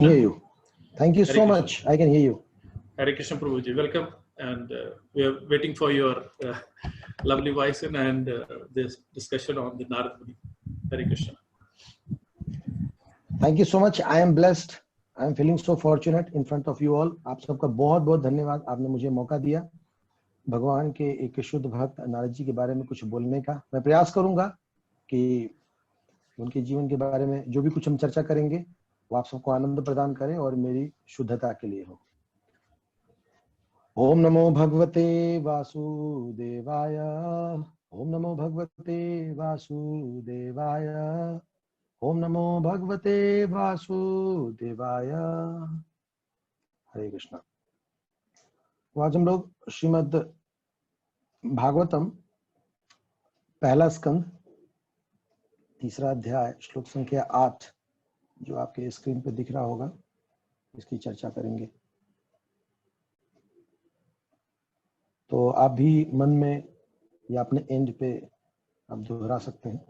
Hear you. Thank you Hare so Krishna. much. I can hear you. Hare Krishna Prabhuji, welcome, and we are waiting for your lovely voice and this discussion on the Narad Muni. Hare Krishna. Thank you so much. I am blessed. I am feeling so fortunate in front of you all. आप सबका बहुत बहुत धन्यवाद, आपने मुझे मौका दिया भगवान के एक शुद्ध भक्त नारद जी के बारे में कुछ बोलने का। मैं प्रयास करूंगा कि उनके जीवन के बारे में जो भी कुछ हम चर्चा करेंगे वो आप सबको आनंद प्रदान करे और मेरी शुद्धता के लिए हो। ओम नमो भगवते वासुदेवाय। ओम नमो भगवते वासुदेवाय। ओम नमो भगवते वासुदेवाय। हरे कृष्णा। तो आज हम लोग श्रीमद् भागवतम पहला स्कंद तीसरा अध्याय श्लोक संख्या 8 जो आपके स्क्रीन पे दिख रहा होगा, इसकी चर्चा करेंगे। तो आप भी मन में या अपने एंड पे आप दोहरा सकते हैं।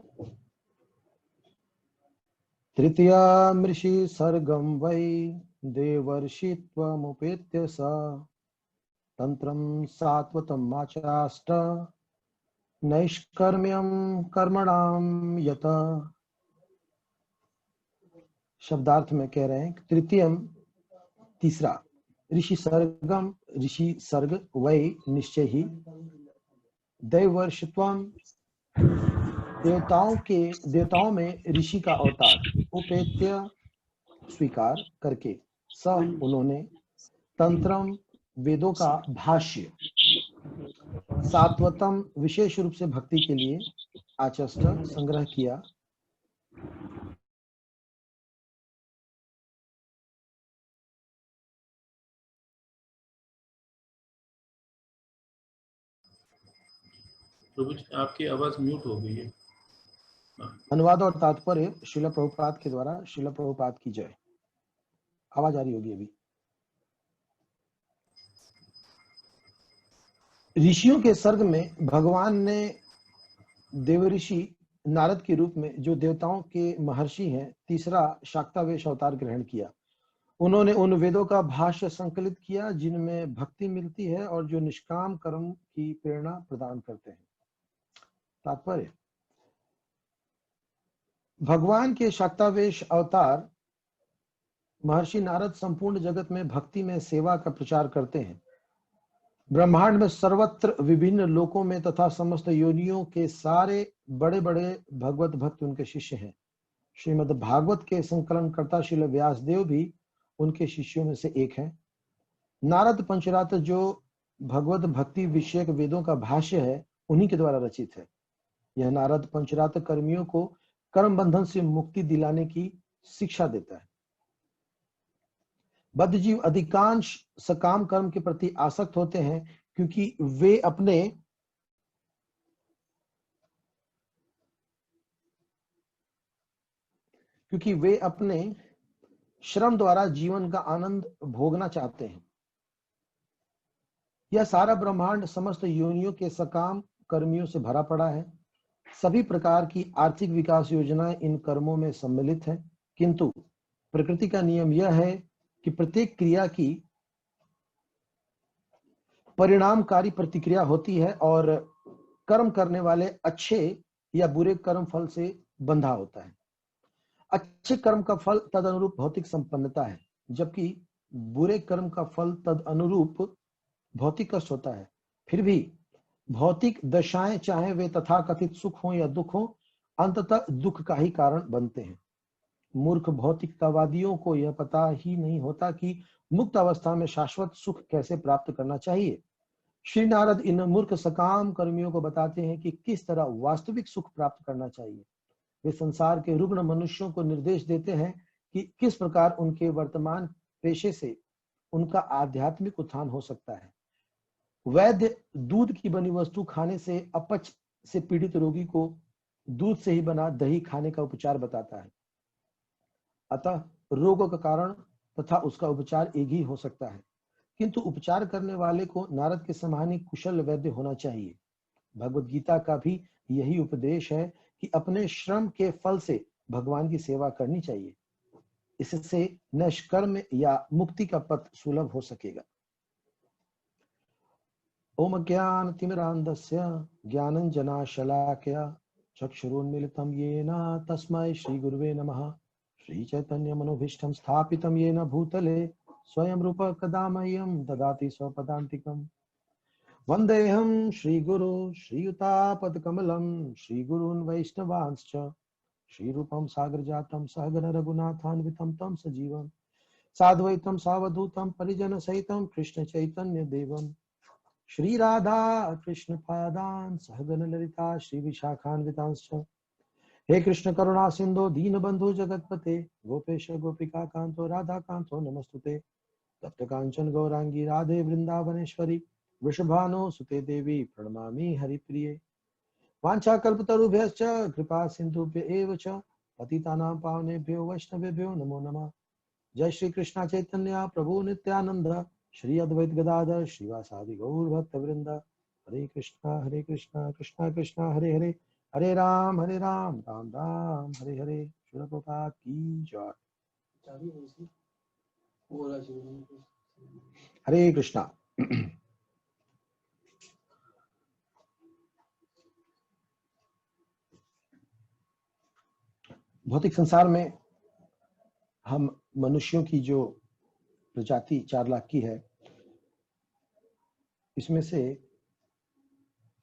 तृतीयामृषि सर्गम वै देवर्षित्वमुपेत्य स तंत्रं सात्वतम् आचाष्ट नैष्कर्म्यं कर्मणां यत। शब्दार्थ में कह रहे हैं तृतीयम तीसरा, ऋषि सर्गम ऋषि सर्ग वै निश्चय ही, दैवर्षित्वम देवताओं में ऋषि का अवतार, उपेत्य स्वीकार करके, स उन्होंने, तंत्रम वेदों का भाष्य, सात्वतम विशेष रूप से भक्ति के लिए, आचष्ट संग्रह किया, प्रभु जी आपकी आवाज म्यूट हो गई है। अनुवाद और तात्पर्य श्रील प्रभुपाद के द्वारा। श्रील प्रभुपाद की जय। आवाज आ रही होगी अभी। ऋषियों के सर्ग में भगवान ने देवऋषि नारद के रूप में, जो देवताओं के महर्षि हैं, तीसरा शाक्तावेश अवतार ग्रहण किया। उन्होंने उन वेदों का भाष्य संकलित किया जिनमें भक्ति मिलती है और जो निष्काम कर्म की प्रेरणा प्रदान करते हैं। तात्पर्य, भगवान के शाक्तावेश अवतार महर्षि नारद संपूर्ण जगत में भक्ति में सेवा का प्रचार करते हैं। ब्रह्मांड में सर्वत्र विभिन्न लोकों में तथा समस्त योनियों के सारे बड़े बड़े भगवत भक्त उनके शिष्य हैं। श्रीमद् भागवत के संकलनकर्ता श्रील व्यासदेव भी उनके शिष्यों में से एक हैं। नारद पंचरात्र जो भगवत भक्ति विषयक वेदों का भाष्य है, उन्हीं के द्वारा रचित है। यह नारद पंचरात्र कर्मियों को कर्म बंधन से मुक्ति दिलाने की शिक्षा देता है। बद्ध जीव अधिकांश सकाम कर्म के प्रति आसक्त होते हैं क्योंकि वे अपने श्रम द्वारा जीवन का आनंद भोगना चाहते हैं। यह सारा ब्रह्मांड समस्त योनियों के सकाम कर्मियों से भरा पड़ा है। सभी प्रकार की आर्थिक विकास योजनाएं इन कर्मों में सम्मिलित हैं, किंतु प्रकृति का नियम यह है कि प्रत्येक क्रिया की परिणामकारी प्रतिक्रिया होती है और कर्म करने वाले अच्छे या बुरे कर्म फल से बंधा होता है। अच्छे कर्म का फल तद अनुरूप भौतिक संपन्नता है, जबकि बुरे कर्म का फल तद अनुरूप भौतिक कष्ट होता है। फिर भी भौतिक दशाएं, चाहे वे तथाकथित सुख हो या दुख हो, अंततः दुख का ही कारण बनते हैं। मूर्ख भौतिकतावादियों को यह पता ही नहीं होता कि मुक्त अवस्था में शाश्वत सुख कैसे प्राप्त करना चाहिए। श्री नारद इन मूर्ख सकाम कर्मियों को बताते हैं कि किस तरह वास्तविक सुख प्राप्त करना चाहिए। वे संसार के रुग्ण मनुष्यों को निर्देश देते हैं कि किस प्रकार उनके वर्तमान पेशे से उनका आध्यात्मिक उत्थान हो सकता है। वैद्य दूध की बनी वस्तु खाने से अपच से पीड़ित रोगी को दूध से ही बना दही खाने का उपचार बताता है। अतः रोगों का कारण तथा उसका उपचार एक ही हो सकता है, किंतु उपचार करने वाले को नारद के समान ही कुशल वैद्य होना चाहिए। भगवत गीता का भी यही उपदेश है कि अपने श्रम के फल से भगवान की सेवा करनी चाहिए। इससे निष्कर्म या मुक्ति का पथ सुलभ हो सकेगा। ओम ज्ञानतिमिरान्धस्य ज्ञानञ्जनशलाकया चक्षुरुन्मीलितं येन तस्मै श्रीगुरुवे नमः। श्रीचैतन्यमनोभीष्टं स्थापितं येन भूतले स्वयं रूप कदा मह्यं ददाति स्वपदान्तिकम्। वन्देऽहं श्रीगुरो श्रीयुतापदकमलं श्रीगुरून् वैष्णवांश्च श्रीरूपं सागरजातं सहगण रघुनाथान्वितं तं सजीवं साद्वैतं सावधूतं परिजनसहितं कृष्ण चैतन्य देवं श्री राधा कृष्ण पादान् सहगण ललिता श्री विशाखान्वितांश्च। हे कृष्ण करुणा सिंधु दीनबंधु जगतपते गोपेश गोपिका कांतो राधा कांतो नमस्तुते। तप्त कांचन गौरांगी राधे वृंदावनेश्वरी वृषभानो सुते देवी प्रणमामि हरिप्रिये। वाञ्छाकल्पतरुभ्यश्च कृपा सिन्धुभ्य एव च पतितानां पावनेभ्यो वैष्णवेभ्यो नमो नमः। जय श्री कृष्ण चैतन्य प्रभु नित्यानंद श्री अद्वैत गदाधर श्रीवासादि गौर भक्त वृंद। हरे कृष्णा कृष्णा कृष्णा हरे हरे हरे राम राम राम हरे हरे। श्रील प्रभुपाद की जय। हरे कृष्णा। भौतिक संसार में हम मनुष्यों की जो प्रजाति 4 लाख की है, इसमें से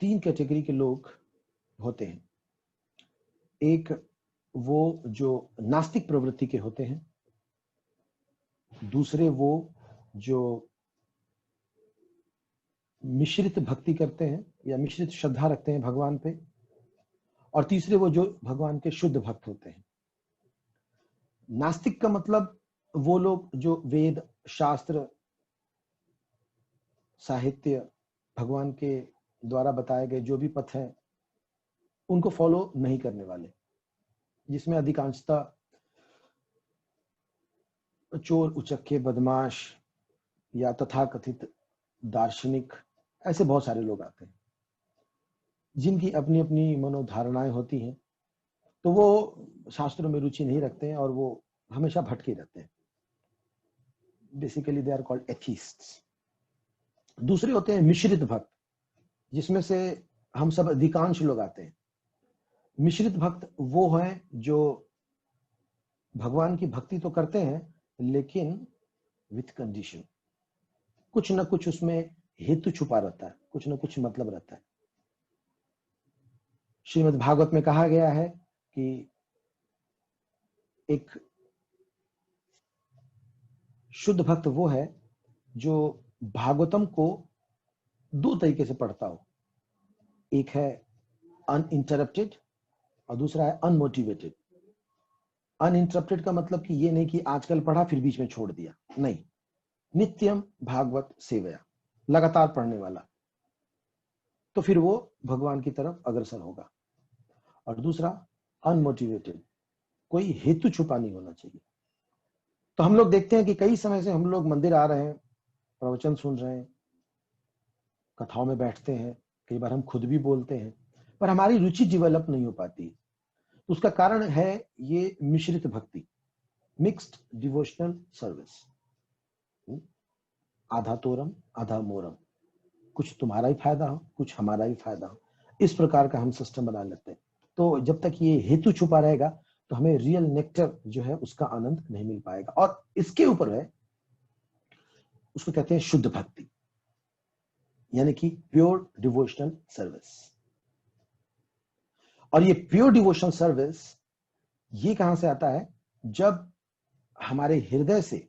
3 कैटेगरी के लोग होते हैं। एक वो जो नास्तिक प्रवृत्ति के होते हैं, दूसरे वो जो मिश्रित भक्ति करते हैं या मिश्रित श्रद्धा रखते हैं भगवान पे, और तीसरे वो जो भगवान के शुद्ध भक्त होते हैं। नास्तिक का मतलब वो लोग जो वेद शास्त्र साहित्य भगवान के द्वारा बताए गए जो भी पथ हैं उनको फॉलो नहीं करने वाले, जिसमें अधिकांशतः चोर उचक्के बदमाश या तथाकथित दार्शनिक ऐसे बहुत सारे लोग आते हैं जिनकी अपनी अपनी मनोधारणाएं होती हैं, तो वो शास्त्रों में रुचि नहीं रखते हैं और वो हमेशा भटके रहते हैं। Basically they are called atheists. दूसरे होते हैं मिश्रित भक्त, जिसमें से हम सब अधिकांश लोग आते हैं। मिश्रित भक्त वो हैं जो भगवान की भक्ति तो करते हैं लेकिन विथ कंडीशन। कुछ ना कुछ उसमें हेतु छुपा रहता है, कुछ ना कुछ मतलब रहता है। श्रीमद् भागवत में कहा गया है कि एक शुद्ध भक्त वो है जो भागवतम को 2 तरीके से पढ़ता हो। एक है अनइंटरप्टेड और दूसरा है अनमोटिवेटेड। अनइंटरप्टेड का मतलब कि ये नहीं कि आजकल पढ़ा फिर बीच में छोड़ दिया, नहीं, नित्यम भागवत सेवया, लगातार पढ़ने वाला, तो फिर वो भगवान की तरफ अग्रसर होगा। और दूसरा अनमोटिवेटेड, कोई हेतु छुपा नहीं होना चाहिए। तो हम लोग देखते हैं कि कई समय से हम लोग मंदिर आ रहे हैं, प्रवचन सुन रहे हैं, कथाओं में बैठते हैं, कई बार हम खुद भी बोलते हैं, पर हमारी रुचि डेवलप नहीं हो पाती। तो उसका कारण है ये मिश्रित भक्ति, मिक्स्ड डिवोशनल सर्विस। आधा तोरम आधा मोरम, कुछ तुम्हारा ही फायदा हो कुछ हमारा ही फायदा हो, इस प्रकार का हम सिस्टम बना लेते हैं। तो जब तक ये हेतु छुपा रहेगा तो हमें रियल नेक्टर जो है उसका आनंद नहीं मिल पाएगा। और इसके ऊपर है, उसको कहते हैं शुद्ध भक्ति, यानी कि प्योर डिवोशनल सर्विस। और ये प्योर डिवोशनल सर्विस ये कहां से आता है? जब हमारे हृदय से,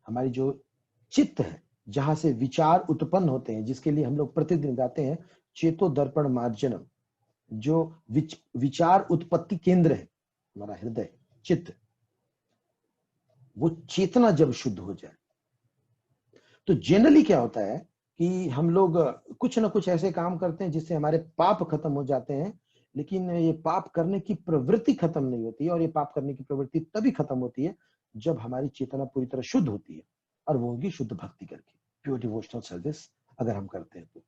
हमारी जो चित्त है, जहां से विचार उत्पन्न होते हैं, जिसके लिए हम लोग प्रतिदिन गाते हैं चेतो दर्पण मार्जनम, जो विचार उत्पत्ति केंद्र है हमारा हृदय चित्त, वो चेतना जब शुद्ध हो जाए तो जनरली क्या होता है कि हम लोग कुछ ना कुछ ऐसे काम करते हैं जिससे हमारे पाप खत्म हो जाते हैं, लेकिन ये पाप करने की प्रवृत्ति खत्म नहीं होती है। और ये पाप करने की प्रवृत्ति तभी खत्म होती है जब हमारी चेतना पूरी तरह शुद्ध होती है, और वो होगी शुद्ध भक्ति करके, प्योर डिवोशनल सर्विस अगर हम करते हैं तो।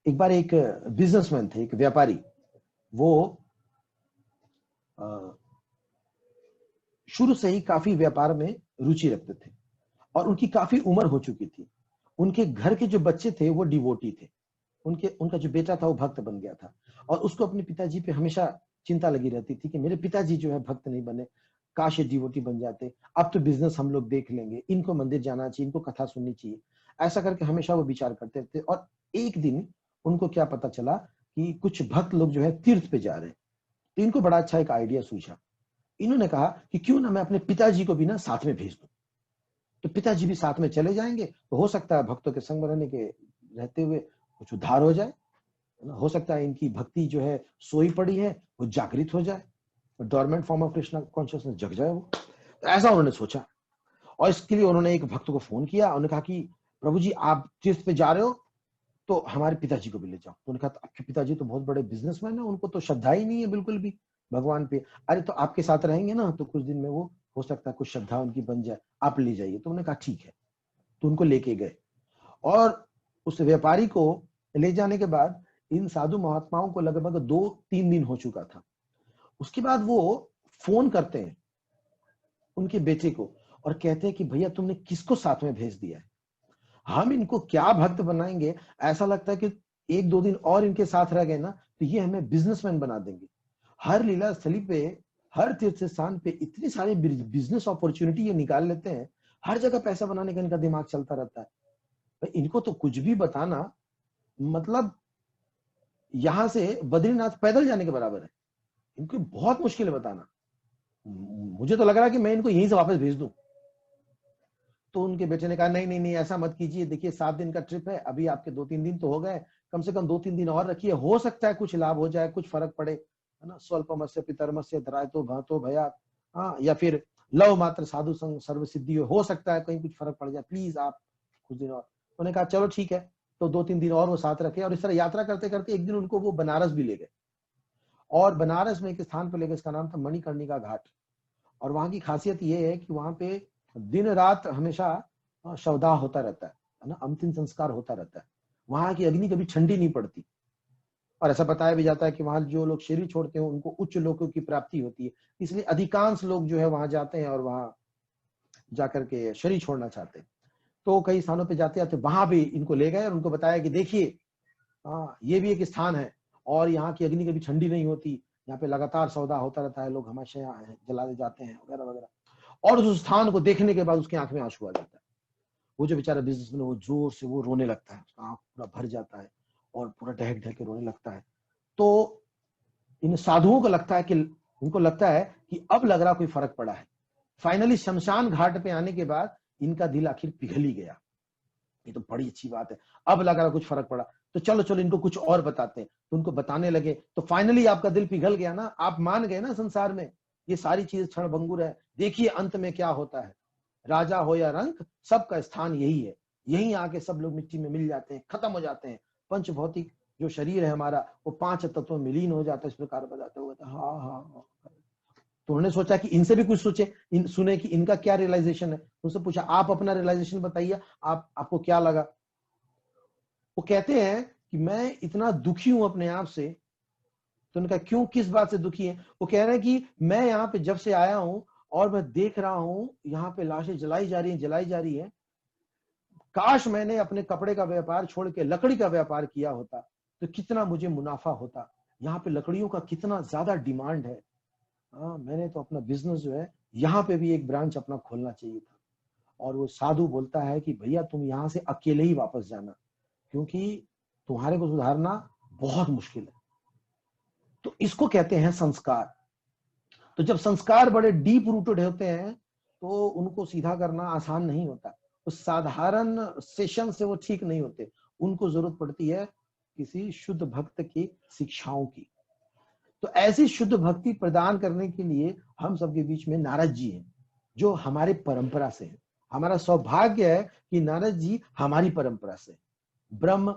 एक बार एक बिजनेसमैन थे, एक व्यापारी, वो शुरू से ही काफी व्यापार में रुचि रखते थे और उनकी काफी उम्र हो चुकी थी। उनके घर के जो बच्चे थे वो डिवोटी थे। उनका जो बेटा था वो भक्त बन गया था और उसको अपने पिताजी पे हमेशा चिंता लगी रहती थी कि मेरे पिताजी जो है भक्त नहीं बने, काश ये डिवोटी बन जाते। अब तो बिजनेस हम लोग देख लेंगे, इनको मंदिर जाना चाहिए, इनको कथा सुननी चाहिए, ऐसा करके हमेशा वो विचार करते थे। और एक दिन उनको क्या पता चला कि कुछ भक्त लोग जो है तीर्थ पे जा रहे हैं। तो इनको बड़ा अच्छा एक आइडिया सूझा। इन्होंने कहा कि क्यों ना मैं अपने पिताजी को भी ना साथ में भेज दूं, तो पिताजी भी साथ में चले जाएंगे, तो हो सकता है भक्तों के संग में रहते हुए कुछ उद्धार हो जाए, हो सकता है इनकी भक्ति जो है सोई पड़ी है वो जागृत हो जाए, dormant form of Krishna consciousness जग जाए वो। तो ऐसा उन्होंने सोचा और इसके लिए उन्होंने एक भक्त को फोन किया। उन्होंने कहा कि प्रभु जी आप तीर्थ पे जा रहे हो तो हमारे पिताजी को भी ले जाओ। तो उन्होंने कहा आपके पिताजी तो बहुत बड़े बिजनेसमैन है, उनको तो श्रद्धा ही नहीं है बिल्कुल भी भगवान पे। अरे तो आपके साथ रहेंगे ना तो कुछ दिन में वो हो सकता है कुछ श्रद्धा उनकी बन जाए, आप ले जाइए। तो उन्होंने कहा ठीक है। तो उनको लेके गए और उस व्यापारी को ले जाने के बाद इन साधु महात्माओं को लगभग 2-3 दिन हो चुका था। उसके बाद वो फोन करते हैं उनके बेटे को और कहते हैं कि भैया तुमने किसको साथ में भेज दिया है, हम इनको क्या भक्त बनाएंगे, ऐसा लगता है कि 1-2 दिन और इनके साथ रह गए ना तो ये हमें बिजनेसमैन बना देंगे। हर लीला स्थली पे, हर तीर्थ स्थान पे इतनी सारी बिजनेस अपॉर्चुनिटी ये निकाल लेते हैं, हर जगह पैसा बनाने का इनका दिमाग चलता रहता है। इनको तो कुछ भी बताना मतलब यहां से बद्रीनाथ पैदल जाने के बराबर है। इनको बहुत मुश्किल है बताना। मुझे तो लग रहा है कि मैं इनको यहीं से वापस भेज दूं। तो उनके बेटे ने कहा नहीं नहीं नहीं ऐसा मत कीजिए, देखिए 7 दिन का ट्रिप है, अभी आपके 2-3 दिन तो हो गए, कम से कम 2-3 दिन और रखिए, हो सकता है कुछ लाभ हो जाए, कुछ फर्क पड़े, है ना। स्वल्पमस्य पितरमस्य धरायतो भातो भया, हाँ, या फिर लव मात्र साधु संग सर्व सिद्धि हो सकता है कहीं कुछ फर्क पड़ जाए, प्लीज आप कुछ दिन और। उन्होंने कहा चलो ठीक है। तो 2-3 दिन और वो साथ रखे और इस तरह यात्रा करते करते एक दिन उनको वो बनारस भी ले गए और बनारस में एक स्थान पर ले गए, इसका नाम था मणिकर्णिका घाट। और वहां की खासियत ये है कि वहां पे दिन रात हमेशा शवदाह होता रहता है ना, अंतिम संस्कार होता रहता है। वहां की अग्नि कभी ठंडी नहीं पड़ती और ऐसा बताया भी जाता है कि वहां जो लोग शरीर छोड़ते हैं उनको उच्च लोकों की प्राप्ति होती है, इसलिए अधिकांश लोग जो है वहां जाते हैं और वहां जाकर के शरीर छोड़ना चाहते हैं। तो कई स्थानों पे जाते जाते वहां भी इनको ले गए और उनको बताया कि देखिए ये भी एक स्थान है और यहाँ की अग्नि कभी ठंडी नहीं होती, यहाँ पे लगातार सौदा होता रहता है, लोग हमेशा यहाँ जलाने जाते हैं वगैरह वगैरह। और उस स्थान को देखने के बाद उसकी आंख में आंसू आ जाता है। वो जो बेचारा बिजनेसमैन वो जोर से वो रोने लगता है, उसका आंख पूरा भर जाता है और पूरा ढहक ढहक के रोने लगता है। तो इन साधुओं को लगता है कि उनको लगता है कि अब लग रहा कोई फर्क पड़ा है। फाइनली शमशान घाट पे आने के बाद इनका दिल आखिर पिघल ही गया। ये तो बड़ी अच्छी बात है, अब लग रहा कुछ फर्क पड़ा, तो चलो चलो इनको कुछ और बताते हैं। तो उनको बताने लगे तो फाइनली आपका दिल पिघल गया ना, आप मान गए ना संसार में ये सारी चीज क्षणभंगुर है, देखिए अंत में क्या होता है। राजा हो या रंक सबका स्थान यही है, यहीं आके सब लोग मिट्टी में मिल जाते हैं, खत्म हो जाते हैं। पंच भौतिक जो शरीर है हमारा वो 5 तत्वों में लीन हो जाता है। इस प्रकार बताते हुए हाँ हाँ। तो उन्होंने सोचा कि इनसे भी कुछ सुने कि इनका क्या रियलाइजेशन है। उनसे पूछा आप अपना रियलाइजेशन बताइए, आपको क्या लगा। वो कहते हैं कि मैं इतना दुखी हूं अपने आप से। तो उनका क्यों, किस बात से दुखी है। वो कह रहे हैं कि मैं यहाँ पे जब से आया हूं और मैं देख रहा हूं यहाँ पे लाशें जलाई जा रही है। काश मैंने अपने कपड़े का व्यापार छोड़ के लकड़ी का व्यापार किया होता तो कितना मुझे मुनाफा होता। यहाँ पे लकड़ियों का कितना ज्यादा डिमांड है। मैंने तो अपना बिजनेस जो है यहाँ पे भी एक ब्रांच अपना खोलना चाहिए था। और वो साधु बोलता है कि भैया तुम यहाँ से अकेले ही वापस जाना, क्योंकि तुम्हारे को सुधारना बहुत मुश्किल है। तो इसको कहते हैं संस्कार। तो जब संस्कार बड़े डीप रूटेड होते हैं तो उनको सीधा करना आसान नहीं होता। तो साधारण सेशन से वो ठीक नहीं होते, उनको जरूरत पड़ती है किसी शुद्ध भक्त की शिक्षाओं की। तो ऐसी शुद्ध भक्ति प्रदान करने के लिए हम सबके बीच में नारद जी हैं, जो हमारे परंपरा से हैं। हमारा सौभाग्य है कि नारद जी हमारी परंपरा से, ब्रह्म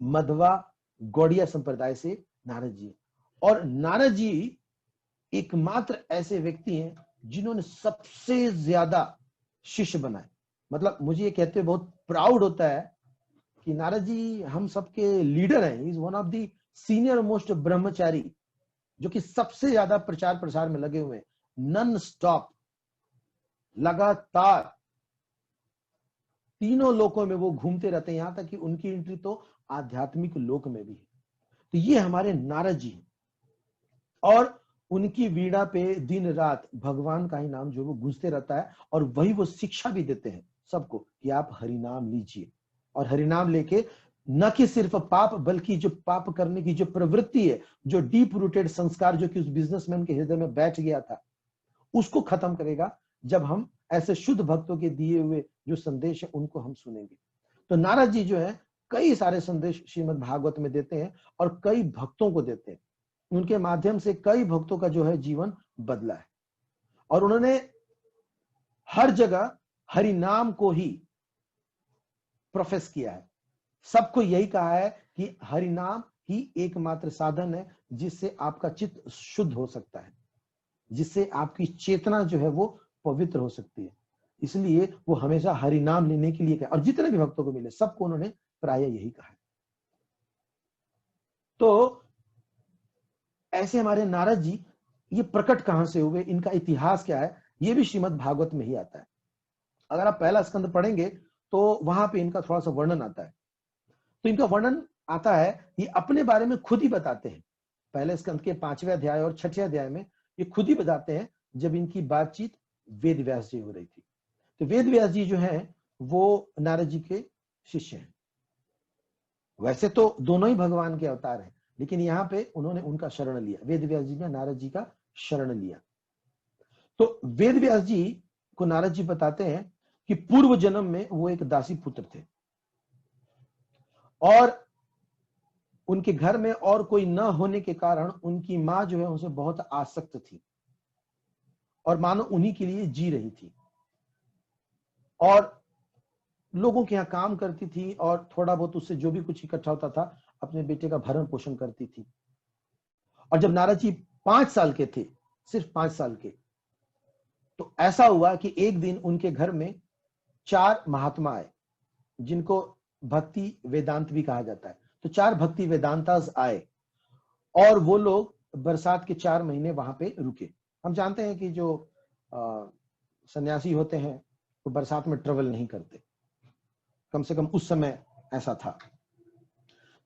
मध्वा गौड़िया संप्रदाय से नारद जी। और नारद जी एकमात्र ऐसे व्यक्ति हैं जिन्होंने सबसे ज्यादा शिष्य बनाए। मतलब मुझे ये कहते हुए बहुत प्राउड होता है कि नारद जी हम सबके लीडर हैं। Is one of the senior most ब्रह्मचारी जो कि सबसे ज्यादा प्रचार प्रसार में लगे हुए हैं, नॉन स्टॉप लगातार तीनों लोकों में वो घूमते रहते हैं, यहां तक कि उनकी एंट्री तो आध्यात्मिक लोक में भी है। तो ये हमारे नारद जी हैं, और उनकी वीणा पे दिन रात भगवान का ही नाम जो वो गूंजते रहता है, और वही वो शिक्षा भी देते हैं सबको कि आप हरिनाम लीजिए, और हरिनाम लेके न कि सिर्फ पाप, बल्कि जो पाप करने की जो प्रवृत्ति है, जो डीप रूटेड संस्कार जो कि उस बिजनेसमैन के हृदय में बैठ गया था, उसको खत्म करेगा जब हम ऐसे शुद्ध भक्तों के दिए हुए जो संदेश है उनको हम सुनेंगे। तो नारद जी जो है कई सारे संदेश श्रीमद् भागवत में देते हैं और कई भक्तों को देते हैं। उनके माध्यम से कई भक्तों का जो है जीवन बदला है, और उन्होंने हर जगह हरि नाम को ही प्रोफेस किया है। सबको यही कहा है कि हरि नाम ही एकमात्र साधन है जिससे आपका चित्त शुद्ध हो सकता है, जिससे आपकी चेतना जो है वो पवित्र हो सकती है। इसलिए वो हमेशा हरि नाम लेने के लिए कहा, और जितने भी भक्तों को मिले सबको उन्होंने प्राय यही कहा है। तो ऐसे हमारे नारद जी ये प्रकट कहां से हुए, इनका इतिहास क्या है, ये भी श्रीमद् भागवत में ही आता है। अगर आप पहला स्कंद पढ़ेंगे तो वहां पे इनका थोड़ा सा वर्णन आता है। तो इनका वर्णन आता है, ये अपने बारे में खुद ही बताते हैं। पहले स्कंद के 5वें अध्याय और 6ठे अध्याय में ये खुद ही बताते हैं जब इनकी बातचीत वेद व्यास जी हो रही थी। तो वेद व्यास जी जो है वो नारद जी के शिष्य हैं। वैसे तो दोनों ही भगवान के अवतार हैं, लेकिन यहाँ पे उन्होंने उनका शरण लिया, वेद व्यास जी ने नारद जी का शरण लिया। तो वेद व्यास जी को नारद जी बताते हैं कि पूर्व जन्म में वो एक दासी पुत्र थे, और उनके घर में और कोई न होने के कारण उनकी मां जो है उनसे बहुत आसक्त थी, और मानो उन्हीं के लिए जी रही थी, और लोगों के यहाँ काम करती थी, और थोड़ा बहुत उससे जो भी कुछ इकट्ठा होता था अपने बेटे का भरण पोषण करती थी। और जब नारद जी 5 साल के थे, सिर्फ 5 साल के, तो ऐसा हुआ कि एक दिन उनके घर में 4 महात्मा आए, जिनको भक्ति वेदांत भी कहा जाता है। तो 4 भक्ति वेदांतास आए, और वो लोग बरसात के 4 महीने वहां पे रुके। हम जानते हैं कि जो सन्यासी होते हैं वो बरसात में ट्रेवल नहीं करते, कम से कम उस समय ऐसा था।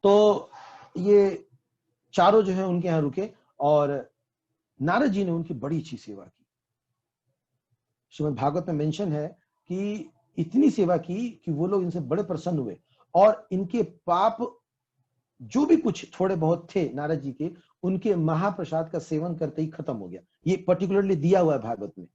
तो ये चारों जो है उनके यहाँ रुके, और नारद जी ने उनकी बड़ी अच्छी सेवा की। श्रीमद् भागवत में मेंशन है कि इतनी सेवा की कि वो लोग इनसे बड़े प्रसन्न हुए, और इनके पाप जो भी कुछ थोड़े बहुत थे नारद जी के, उनके महाप्रसाद का सेवन करते ही खत्म हो गया। ये पर्टिकुलरली दिया हुआ है भागवत में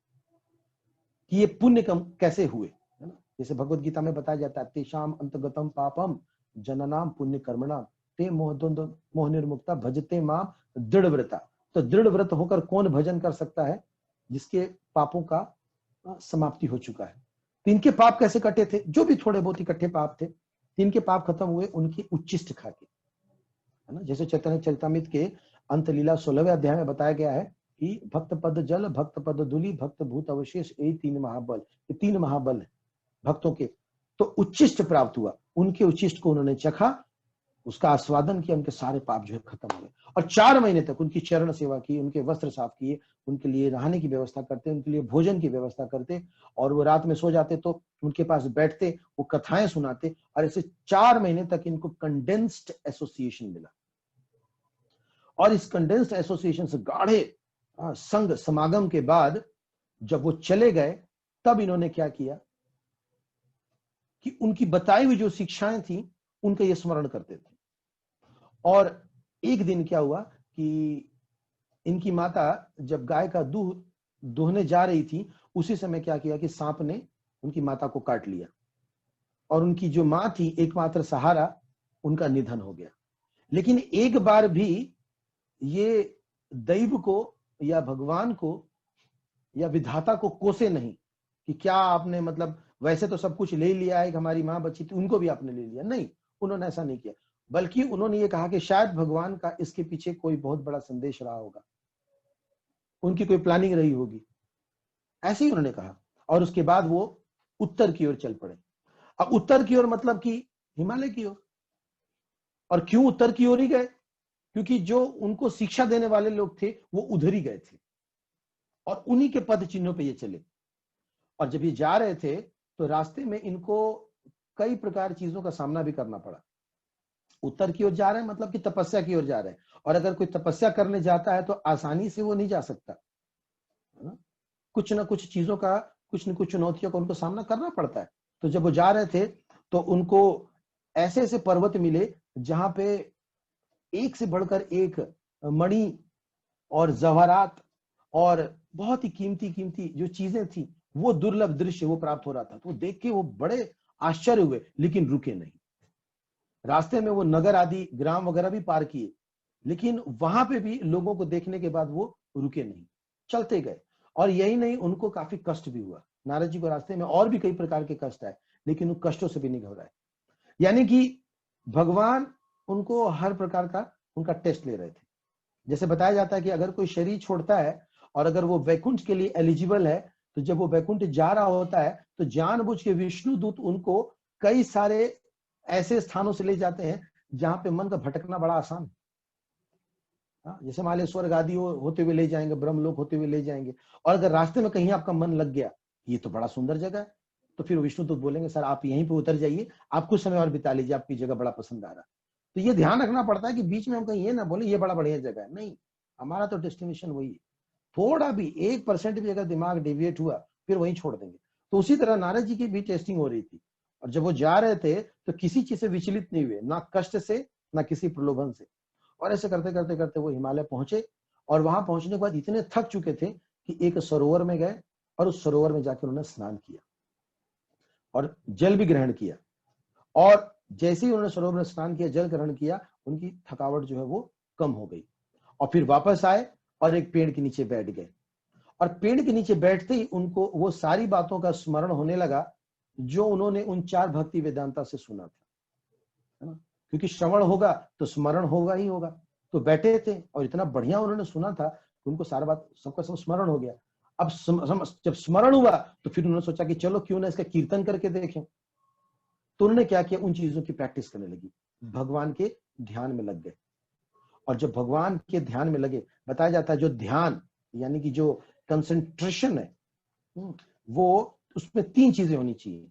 कि ये पुण्य कम कैसे हुए, है ना। जैसे भगवत गीता में बताया जाता है, तेषाम अंतगतम पापम जननाम पुण्य कर्मणाम ते मोह निर्मुक्ता भजते माम दृढ़ व्रता। तो दृढ़ व्रत होकर कौन भजन कर सकता है जिसके पापों का समाप्ति हो चुका है। तो इनके पाप कैसे कटे थे, जो भी थोड़े बहुत इकट्ठे पाप थे, इनके पाप खत्म हुए उनकी उच्चिष्ट खा के, है ना। जैसे चैतन्य चरितामृत के अंत लीला 16वें अध्याय में बताया गया है कि भक्त पद जल, भक्त पद धूलि, भक्त भूत अवशेष, यही 3 महाबल, ये 3 महाबल है भक्तों के। तो उच्चिष्ट प्राप्त हुआ, उनके उच्चिष्ट को उन्होंने चखा, उसका आस्वादन किया, उनके सारे पाप जो है खत्म हुए। और 4 महीने तक उनकी चरण सेवा की, उनके वस्त्र साफ किए, उनके लिए रहने की व्यवस्था करते, उनके लिए भोजन की व्यवस्था करते, और वो रात में सो जाते तो उनके पास बैठते, वो कथाएं सुनाते, और ऐसे 4 महीने तक इनको कंडेंस्ड एसोसिएशन मिला। और इस कंडेंस्ड एसोसिएशन से गाढ़े संघ समागम के बाद जब वो चले गए, तब इन्होंने क्या किया कि उनकी बताई हुई जो शिक्षाएं थी उनका ये स्मरण करते थे। और एक दिन क्या हुआ कि इनकी माता जब गाय का दूध दोहने जा रही थी, उसी समय क्या किया कि सांप ने उनकी माता को काट लिया, और उनकी जो मां थी एकमात्र सहारा, उनका निधन हो गया। लेकिन एक बार भी ये दैव को या भगवान को या विधाता को कोसे नहीं कि क्या आपने, मतलब वैसे तो सब कुछ ले लिया है, हमारी मां बची थी उनको भी आपने ले लिया, नहीं, उन्होंने ऐसा नहीं किया। बल्कि उन्होंने ये कहा कि शायद भगवान का इसके पीछे कोई बहुत बड़ा संदेश रहा होगा, उनकी कोई प्लानिंग रही होगी, ऐसे ही उन्होंने कहा। और उसके बाद वो उत्तर की ओर चल पड़े। अब उत्तर की ओर मतलब कि हिमालय की ओर। और क्यों उत्तर की ओर ही गए, क्योंकि जो उनको शिक्षा देने वाले लोग थे वो उधर ही गए थे, और उन्हीं के पद चिन्हों पे ये चले। और जब ये जा रहे थे तो रास्ते में इनको कई प्रकार चीजों का सामना भी करना पड़ा। उत्तर की ओर जा रहे हैं मतलब कि तपस्या की ओर जा रहे हैं, और अगर कोई तपस्या करने जाता है तो आसानी से वो नहीं जा सकता, है ना? कुछ ना कुछ चीजों का, कुछ न कुछ चुनौतियों का उनको सामना करना पड़ता है। तो जब वो जा रहे थे तो उनको ऐसे ऐसे पर्वत मिले जहां पे एक से बढ़कर एक मणि और जवाहरात और बहुत ही कीमती कीमती जो चीजें थी, वो दुर्लभ दृश्य वो प्राप्त हो रहा था। तो देख के वो बड़े आश्चर्य हुए, लेकिन रुके नहीं। रास्ते में वो नगर आदि ग्राम वगैरह भी पार किए, लेकिन वहां पे भी लोगों को देखने के बाद वो रुके नहीं, चलते गए। और यही नहीं, उनको काफी कष्ट भी हुआ। नारद जी को रास्ते में और भी कई प्रकार के कष्ट आए, लेकिन उन कष्टों से भी नहीं घबराए। यानी कि भगवान उनको हर प्रकार का उनका टेस्ट ले रहे थे। जैसे बताया जाता है कि अगर कोई शरीर छोड़ता है और अगर वो वैकुंठ के लिए एलिजिबल है, तो जब वो वैकुंठ जा रहा होता है तो जानबूझ के विष्णु दूत उनको कई सारे ऐसे स्थानों से ले जाते हैं जहां पे मन का भटकना बड़ा आसान है। जैसे मान लीजिए स्वर्ग आदि होते हुए ले जाएंगे, ब्रह्मलोक होते हुए ले जाएंगे, और अगर रास्ते में कहीं आपका मन लग गया, ये तो बड़ा सुंदर जगह है, तो फिर विष्णु दूत बोलेंगे सर आप यहीं पे उतर जाइए, आप कुछ समय और बिता लीजिए, आपकी जगह बड़ा पसंद आ रहा। तो ये ध्यान रखना पड़ता है कि बीच में हम कहीं ये ना बोले ये बड़ा बढ़िया जगह है, नहीं, हमारा तो डेस्टिनेशन वही है। थोड़ा भी 1% भी अगर दिमाग डेविएट हुआ, फिर वहीं छोड़ देंगे। तो उसी तरह नारद जी की भी टेस्टिंग हो रही थी, और जब वो जा रहे थे तो किसी चीज से विचलित नहीं हुए, ना कष्ट से ना किसी प्रलोभन से। और ऐसे करते करते करते वो हिमालय पहुंचे, और वहां पहुंचने के बाद इतने थक चुके थे कि एक सरोवर में गए, और उस सरोवर में जाकर उन्होंने स्नान किया और जल भी ग्रहण किया। और जैसे ही उन्होंने सरोवर में स्नान किया, जल ग्रहण किया, उनकी थकावट जो है वो कम हो गई। और फिर वापस आए और एक पेड़ के नीचे बैठ गए, और पेड़ के नीचे बैठते ही उनको वो सारी बातों का स्मरण होने लगा जो उन्होंने उन 4 भक्ति वेदांता से सुना था, है ना? क्योंकि श्रवण होगा तो स्मरण होगा ही होगा। तो बैठे थे और इतना बढ़िया उन्होंने सुना था कि उनको सारा बात सबका सब स्मरण हो गया। अब जब स्मरण हुआ तो फिर उन्होंने सोचा कि चलो क्यों ना इसका कीर्तन करके देखें। तो उन्होंने क्या किया, उन चीजों की प्रैक्टिस करने लगी, भगवान के ध्यान में लग गए। और जब भगवान के ध्यान में लगे, बताया जाता है जो ध्यान यानी कि जो कंसंट्रेशन है, वो उसमें 3 चीजें होनी चाहिए।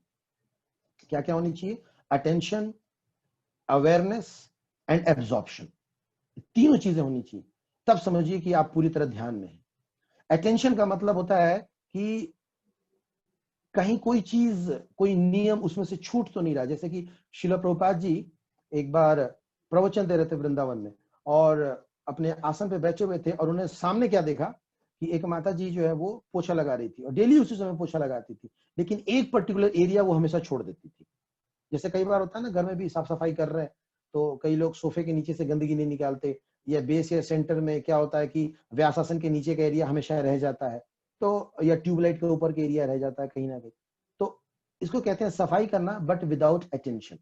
क्या क्या होनी चाहिए? Attention, awareness and absorption. तीनों चीजें होनी चाहिए, तब समझिए कि आप पूरी तरह ध्यान में हैं। अटेंशन का मतलब होता है कि कहीं कोई चीज, कोई नियम उसमें से छूट तो नहीं रहा। जैसे कि श्रील प्रभुपाद जी एक बार प्रवचन दे रहे थे वृंदावन में, और अपने आसन पे बैठे हुए थे, और उन्हें सामने क्या देखा कि एक माता जी जो है वो पोछा लगा रही थी, और डेली उसी समय पोछा लगाती थी, लेकिन एक पर्टिकुलर एरिया वो हमेशा छोड़ देती थी। जैसे कई बार होता है ना, घर में भी साफ सफाई कर रहे हैं तो कई लोग सोफे के नीचे से गंदगी नहीं निकालते, या बेस या सेंटर में क्या होता है कि व्यासासन के नीचे का एरिया हमेशा रह जाता है, तो या ट्यूबलाइट के ऊपर का एरिया रह जाता है कहीं ना कहीं। तो इसको कहते हैं सफाई करना, बट विदाउट अटेंशन।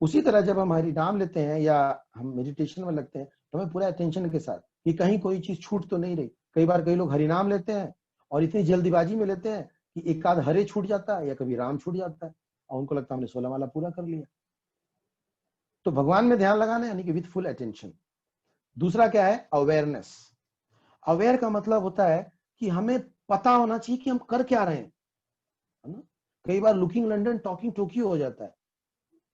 उसी तरह जब हम हरि नाम लेते हैं या हम मेडिटेशन में लगते हैं, तो हमें पूरा अटेंशन के साथ कि कहीं कोई चीज छूट तो नहीं रही। कई बार कई लोग हरि नाम लेते हैं और इतनी जल्दीबाजी में लेते हैं कि एक आध हरे छूट जाता है या कभी राम छूट जाता है, और उनको लगता है हमने 16 माला पूरा कर लिया। तो भगवान में ध्यान लगाना यानी कि विथ फुल अटेंशन। दूसरा क्या है? अवेयरनेस। अवेयर का मतलब होता है कि हमें पता होना चाहिए कि हम कर क्या रहे हैं, है ना? कई बार लुकिंग लंडन टॉकिंग टोक्यो हो जाता है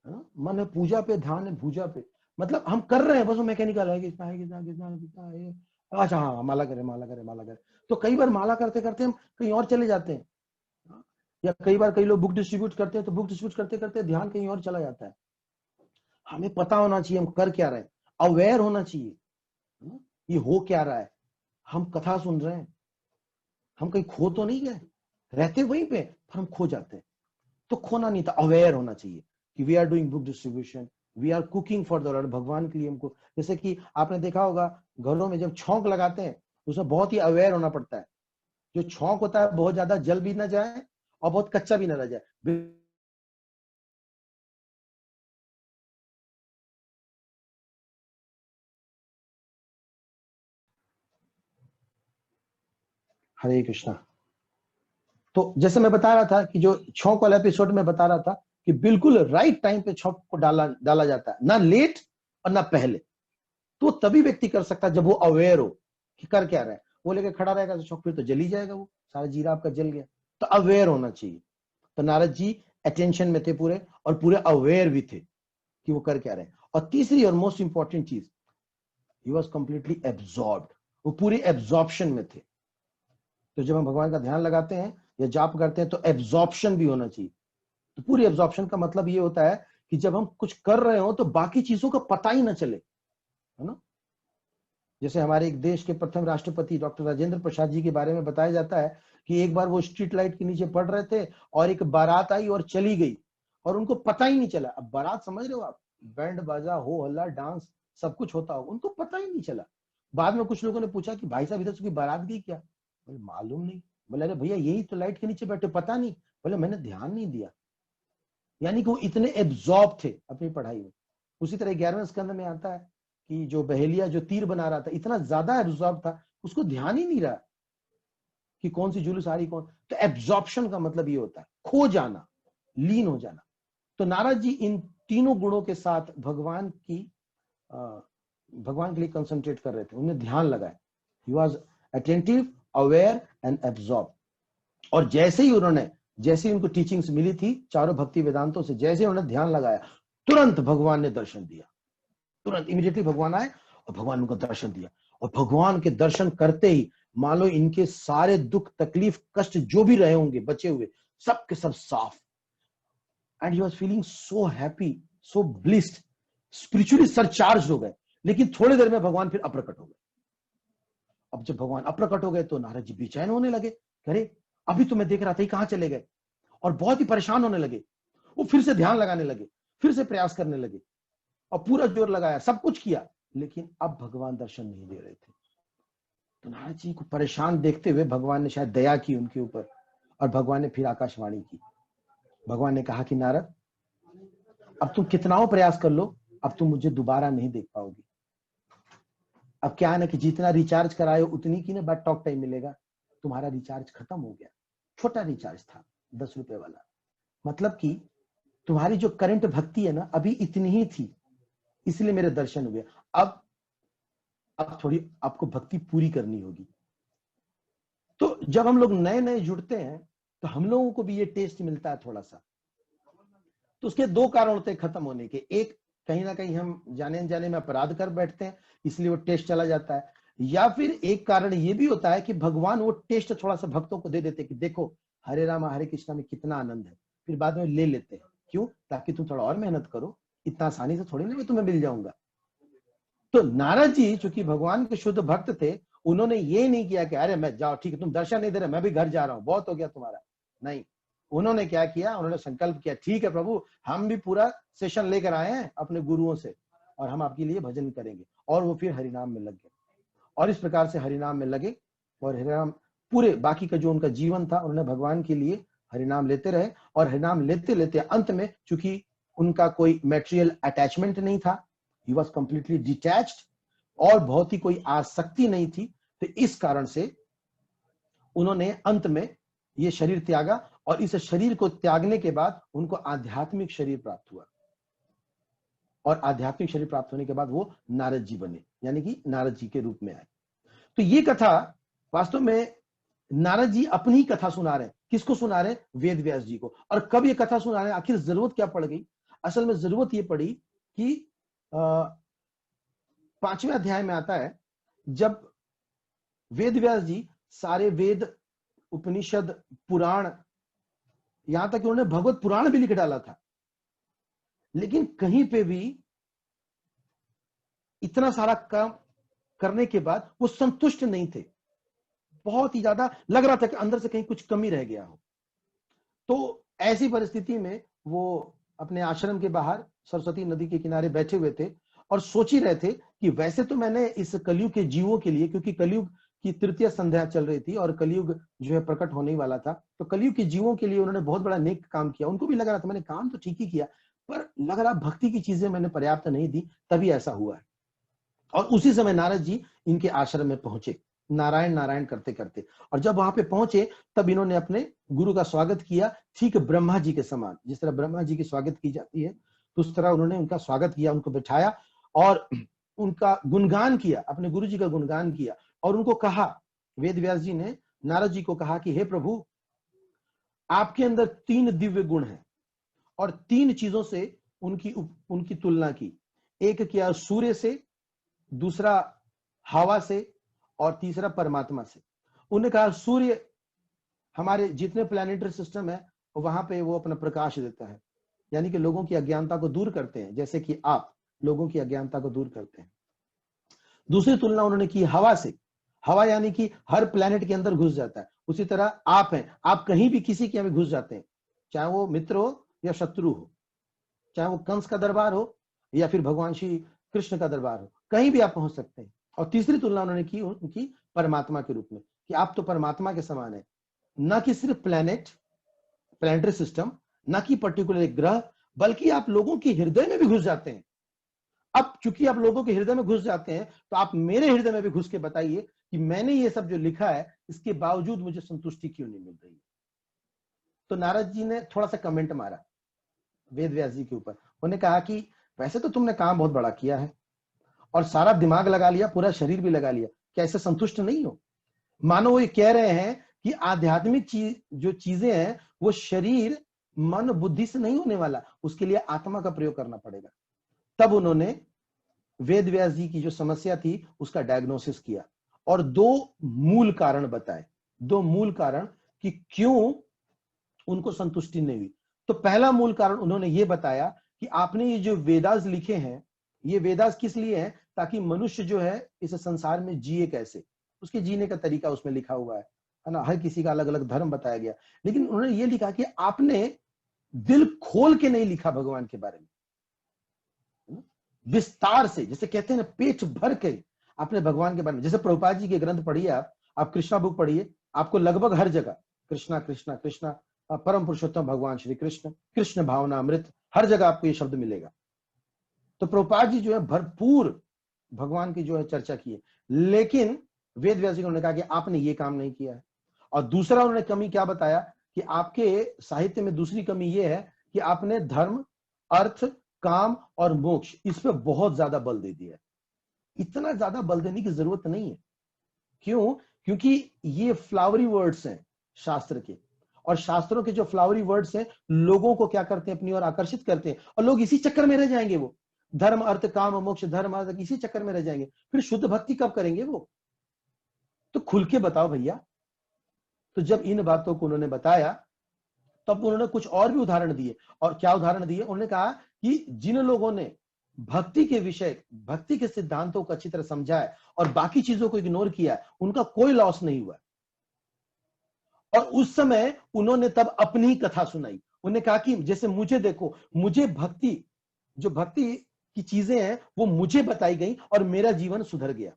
ना? मन है पूजा पे, ध्यान है भूजा पे, मतलब हम कर रहे हैं, बस वो मैकेनिकल है, कितना है कितना कितना कितना है, अच्छा हाँ माला करे माला करे माला करे। तो कई बार माला करते करते हम कहीं और चले जाते हैं, या कई बार कई लोग बुक डिस्ट्रीब्यूट करते हैं तो बुक डिस्ट्रीब्यूट करते करते ध्यान कहीं और चला जाता है। हमें पता होना चाहिए हम कर क्या रहे हैं, अवेयर होना चाहिए ये हो क्या रहा है। हम कथा सुन रहे हैं, हम कहीं खो तो नहीं गए, रहते वहीं पे पर हम खो जाते हैं। तो खोना नहीं था, अवेयर होना चाहिए कि we are doing book distribution, we are cooking for the Lord, भगवान के लिए हमको। जैसे कि आपने देखा होगा घरों में जब छौंक लगाते हैं उसमें बहुत ही अवेयर होना पड़ता है। जो छौंक होता है बहुत ज्यादा जल भी ना जाए और बहुत कच्चा भी ना रह जाए। हरे कृष्णा। तो जैसे मैं बता रहा था कि जो छौंक वाला एपिसोड में बता रहा था कि बिल्कुल राइट टाइम पे छौंक को डाला जाता है, ना लेट और ना पहले। तो तभी व्यक्ति कर सकता है जब वो अवेयर हो कि कर क्या रहा है। वो लेके खड़ा रहेगा तो छौंक फिर तो जल ही जाएगा, वो सारा जीरा आपका जल गया। तो अवेयर होना चाहिए। तो नारद जी अटेंशन में थे पूरे, और पूरे अवेयर भी थे कि वो कर क्या रहे हैं। और तीसरी और मोस्ट इंपॉर्टेंट चीज, ही वॉज कंप्लीटली एब्जॉर्ब्ड, वो पूरी एब्जॉर्प्शन में थे। तो जब हम भगवान का ध्यान लगाते हैं या जाप करते हैं तो एब्जॉर्प्शन भी होना चाहिए। तो पूरी एब्जॉर्प्शन का मतलब ये होता है कि जब हम कुछ कर रहे हो तो बाकी चीजों का पता ही ना चले, है ना। जैसे हमारे एक देश के प्रथम राष्ट्रपति डॉक्टर राजेंद्र प्रसाद जी के बारे में बताया जाता है कि एक बार वो स्ट्रीट लाइट के नीचे पड़ रहे थे और एक बारात आई और चली गई और उनको पता ही नहीं चला। अब बारात समझ रहे हो आप, बैंड बाजा हो हल्ला डांस सब कुछ होता हो, उनको पता ही नहीं चला। बाद में कुछ लोगों ने पूछा कि भाई साहब इधर से कोई बारात गई क्या? बोले मालूम नहीं। बोले अरे भैया यही तो लाइट के नीचे बैठे, पता नहीं। बोले मैंने ध्यान नहीं दिया। यानी कि वो इतने एब्जॉर्ब थे अपनी पढ़ाई में। उसी तरह 11वें स्कंद में आता है कि जो बहेलिया जो तीर बना रहा था, इतना ज्यादा एब्जॉर्ब था उसको ध्यान ही नहीं रहा कि कौन सी जुलूस आ रही कौन। तो एब्जॉर्प्शन का मतलब ये होता है खो जाना, लीन हो जाना। तो नारद जी इन तीनों गुणों के साथ भगवान के लिए कंसंट्रेट कर रहे थे, उन्हें ध्यान लगाया। He was attentive, aware and absorb. और जैसे ही उनको टीचिंग्स मिली थी चारों भक्ति वेदांतों से, जैसे उन्होंने ध्यान लगाया तुरंत भगवान ने दर्शन दिया। तुरंत इमीडिएटली भगवान आए और भगवान ने उनको दर्शन दिया। और भगवान के दर्शन करते ही मान लो इनके सारे दुख तकलीफ कष्ट जो भी रहे होंगे बचे हुए, सब के सब साफ। And he was feeling so happy, so blissed, spiritually surcharge हो गए। लेकिन थोड़ी देर में भगवान फिर अप्रकट हो गए। अब जब भगवान अप्रकट हो गए तो नारद जी बेचैन होने लगे। अरे अभी तो मैं देख रहा था, कहां चले गए? और बहुत ही परेशान होने लगे। वो फिर से ध्यान लगाने लगे, फिर से प्रयास करने लगे और पूरा जोर लगाया, सब कुछ किया, लेकिन अब भगवान दर्शन नहीं दे रहे थे। तो नारद जी को परेशान देखते हुए भगवान ने शायद दया की उनके ऊपर, और भगवान ने फिर आकाशवाणी की। भगवान ने कहा कि नारद अब तुम कितनाओं प्रयास कर लो, अब तुम मुझे दोबारा नहीं देख पाओगे। अब क्या है ना कि जितना रिचार्ज कराए उतनी की ना बात टॉक टाइम मिलेगा, तुम्हारा रिचार्ज खत्म हो गया। छोटा रिचार्ज था 10 रुपए वाला। मतलब कि तुम्हारी जो करंट भक्ति है ना अभी इतनी ही थी, इसलिए मेरे दर्शन हुए। अब थोड़ी आपको भक्ति पूरी करनी होगी। तो जब हम लोग नए नए जुड़ते हैं तो हम लोगों को भी ये टेस्ट मिलता है थोड़ा सा। तो उसके दो कारण होते हैं खत्म होने के। एक, कहीं ना कहीं हम जाने अनजाने में अपराध कर बैठते हैं, इसलिए वो टेस्ट चला जाता है। या फिर एक कारण ये भी होता है कि भगवान वो टेस्ट थोड़ा सा भक्तों को दे देते कि देखो हरे राम हरे कृष्णा में कितना आनंद है, फिर बाद में ले लेते हैं। क्यों? ताकि तुम थोड़ा और मेहनत करो, इतना आसानी से थोड़ी ना मैं तुम्हें मिल जाऊंगा। तो नारद जी चूंकि भगवान के शुद्ध भक्त थे, उन्होंने ये नहीं किया कि अरे मैं जाओ ठीक है तुम दर्शन नहीं दे रहे, मैं भी घर जा रहा हूं, बहुत हो गया तुम्हारा। नहीं, उन्होंने क्या किया, उन्होंने संकल्प किया ठीक है प्रभु हम भी पूरा सेशन लेकर आए हैं अपने गुरुओं से और हम आपके लिए भजन करेंगे। और वो फिर हरिनाम में लग गए और इस प्रकार से हरिनाम में लगे। और हरिनाम पूरे बाकी का जो उनका जीवन था उन्होंने भगवान के लिए हरिनाम लेते रहे। और हरिनाम लेते लेते अंत में चूंकि उनका कोई मैटेरियल अटैचमेंट नहीं था, ही वॉज कंप्लीटली डिटैच्ड और बहुत ही कोई आसक्ति नहीं थी, तो इस कारण से उन्होंने अंत में ये शरीर त्यागा। और इस शरीर को त्यागने के बाद उनको आध्यात्मिक शरीर प्राप्त हुआ और आध्यात्मिक शरीर प्राप्त होने के बाद वो नारद जी बने, यानी कि नारद जी के रूप में आए। तो ये कथा वास्तव में नारद जी अपनी ही कथा सुना रहे हैं। किसको सुना रहे हैं? वेद व्यास जी को। और कब ये कथा सुना रहे हैं? आखिर जरूरत क्या पड़ गई? असल में जरूरत ये पड़ी कि 5वें अध्याय में आता है जब वेद व्यास जी सारे वेद उपनिषद पुराण, यहां तक कि उन्होंने भगवत पुराण भी लिख डाला था, लेकिन कहीं पे भी इतना सारा काम करने के बाद वो संतुष्ट नहीं थे। बहुत ही ज्यादा लग रहा था कि अंदर से कहीं कुछ कमी रह गया हो। तो ऐसी परिस्थिति में वो अपने आश्रम के बाहर सरस्वती नदी के किनारे बैठे हुए थे और सोच ही रहे थे कि वैसे तो मैंने इस कलयुग के जीवों के लिए, क्योंकि कलयुग की तृतीय संध्या चल रही थी और कलयुग जो है प्रकट होने वाला था, तो कलयुग के जीवों के लिए उन्होंने बहुत बड़ा नेक काम किया। उनको भी लग रहा था मैंने काम तो ठीक ही किया, पर लग रहा भक्ति की चीजें मैंने पर्याप्त नहीं दी, तभी ऐसा हुआ है। और उसी समय नारद जी इनके आश्रम में पहुंचे नारायण नारायण करते करते। और जब वहां पे पहुंचे तब इन्होंने अपने गुरु का स्वागत किया, ठीक ब्रह्मा जी के समान। जिस तरह ब्रह्मा जी की स्वागत की जाती है तो उस तरह उन्होंने उनका स्वागत किया, उनको बिठाया और उनका गुणगान किया, अपने गुरु जी का गुणगान किया। और उनको कहा, वेद व्यास जी ने नारद जी को कहा कि हे प्रभु आपके अंदर 3 दिव्य गुण हैं और 3 चीजों से उनकी तुलना की। एक किया सूर्य से, दूसरा हवा से और तीसरा परमात्मा से। उन्होंने कहा सूर्य हमारे जितने प्लैनेटरी सिस्टम है वहां पे वो अपना प्रकाश देता है, यानी कि लोगों की अज्ञानता को दूर करते हैं, जैसे कि आप लोगों की अज्ञानता को दूर करते हैं। दूसरी तुलना उन्होंने की हवा से। हवा यानी कि हर प्लैनेट के अंदर घुस जाता है। उसी तरह आप हैं, आप कहीं भी किसी के में घुस जाते हैं, चाहे वो मित्र हो या शत्रु हो, चाहे वो कंस का दरबार हो या फिर भगवान श्री कृष्ण का दरबार हो, कहीं भी आप पहुंच सकते हैं। और तीसरी तुलना उन्होंने की उनकी परमात्मा के रूप में कि आप तो परमात्मा के समान है, न कि सिर्फ प्लैनेटरी सिस्टम, न कि पर्टिकुलर ग्रह, बल्कि आप लोगों के हृदय में भी घुस जाते हैं। अब चूंकि आप लोगों के हृदय में घुस जाते हैं तो आप मेरे हृदय में भी घुस के बताइए कि मैंने ये सब जो लिखा है इसके बावजूद मुझे संतुष्टि क्यों नहीं मिल रही। तो नारद जी ने थोड़ा सा कमेंट मारा वेद व्यास जी के ऊपर। उन्होंने कहा कि वैसे तो तुमने काम बहुत बड़ा किया है और सारा दिमाग लगा लिया, पूरा शरीर भी लगा लिया, क्या इससे संतुष्ट नहीं हो? मानो वो ये कह रहे हैं कि आध्यात्मिक जो चीजें हैं वो शरीर मन बुद्धि से नहीं होने वाला, उसके लिए आत्मा का प्रयोग करना पड़ेगा। तब उन्होंने वेद व्यास जी की जो समस्या थी उसका डायग्नोसिस किया और 2 मूल कारण बताए, 2 मूल कारण कि क्यों उनको संतुष्टि नहीं हुई। तो पहला मूल कारण उन्होंने ये बताया कि आपने ये जो वेदास लिखे हैं, ये वेदास किस लिए हैं? ताकि मनुष्य जो है इस संसार में जिए कैसे, उसके जीने का तरीका उसमें लिखा हुआ है ना। हर किसी का अलग अलग धर्म बताया गया, लेकिन उन्होंने ये लिखा कि आपने दिल खोल के नहीं लिखा भगवान के बारे में, विस्तार से, जैसे कहते हैं ना पेट भर के आपने भगवान के बारे में। जैसे प्रभुपाद जी के ग्रंथ पढ़िए, आप कृष्णा बुक पढ़िए, आपको लगभग हर जगह कृष्णा कृष्णा कृष्णा, परम पुरुषोत्तम भगवान श्री कृष्ण, कृष्ण भावना अमृत, हर जगह आपको ये शब्द मिलेगा। तो प्रभुपाद जी जो है भरपूर भगवान की जो है चर्चा की है, लेकिन वेद व्यास जी ने कहा कि आपने ये काम नहीं किया है। और दूसरा उन्होंने कमी क्या बताया कि आपके साहित्य में दूसरी कमी ये है कि आपने धर्म, अर्थ, काम और मोक्ष इस पे बहुत ज्यादा बल दे दिया है। इतना ज्यादा बल देने की जरूरत नहीं है। क्यों? क्योंकि ये फ्लावरी वर्ड्स हैं शास्त्र के, और शास्त्रों के जो फ्लावरी वर्ड्स हैं लोगों को क्या करते हैं? अपनी ओर आकर्षित करते हैं, और लोग इसी चक्कर में रह जाएंगे। वो धर्म अर्थ काम मोक्ष, धर्म अर्थ, इसी चक्कर में रह जाएंगे। फिर शुद्ध भक्ति कब करेंगे वो? तो खुल के बताओ भैया। तो जब इन बातों को उन्होंने बताया तब उन्होंने कुछ और भी उदाहरण दिए। और क्या उदाहरण दिए? उन्होंने कहा कि जिन लोगों ने भक्ति के विषय, भक्ति के सिद्धांतों को अच्छी तरह समझा है और बाकी चीजों को इग्नोर किया है, उनका कोई लॉस नहीं हुआ। और उस समय उन्होंने तब अपनी ही कथा सुनाई। उन्होंने कहा कि जैसे मुझे देखो, मुझे भक्ति, जो भक्ति की चीजें हैं वो मुझे बताई गई और मेरा जीवन सुधर गया।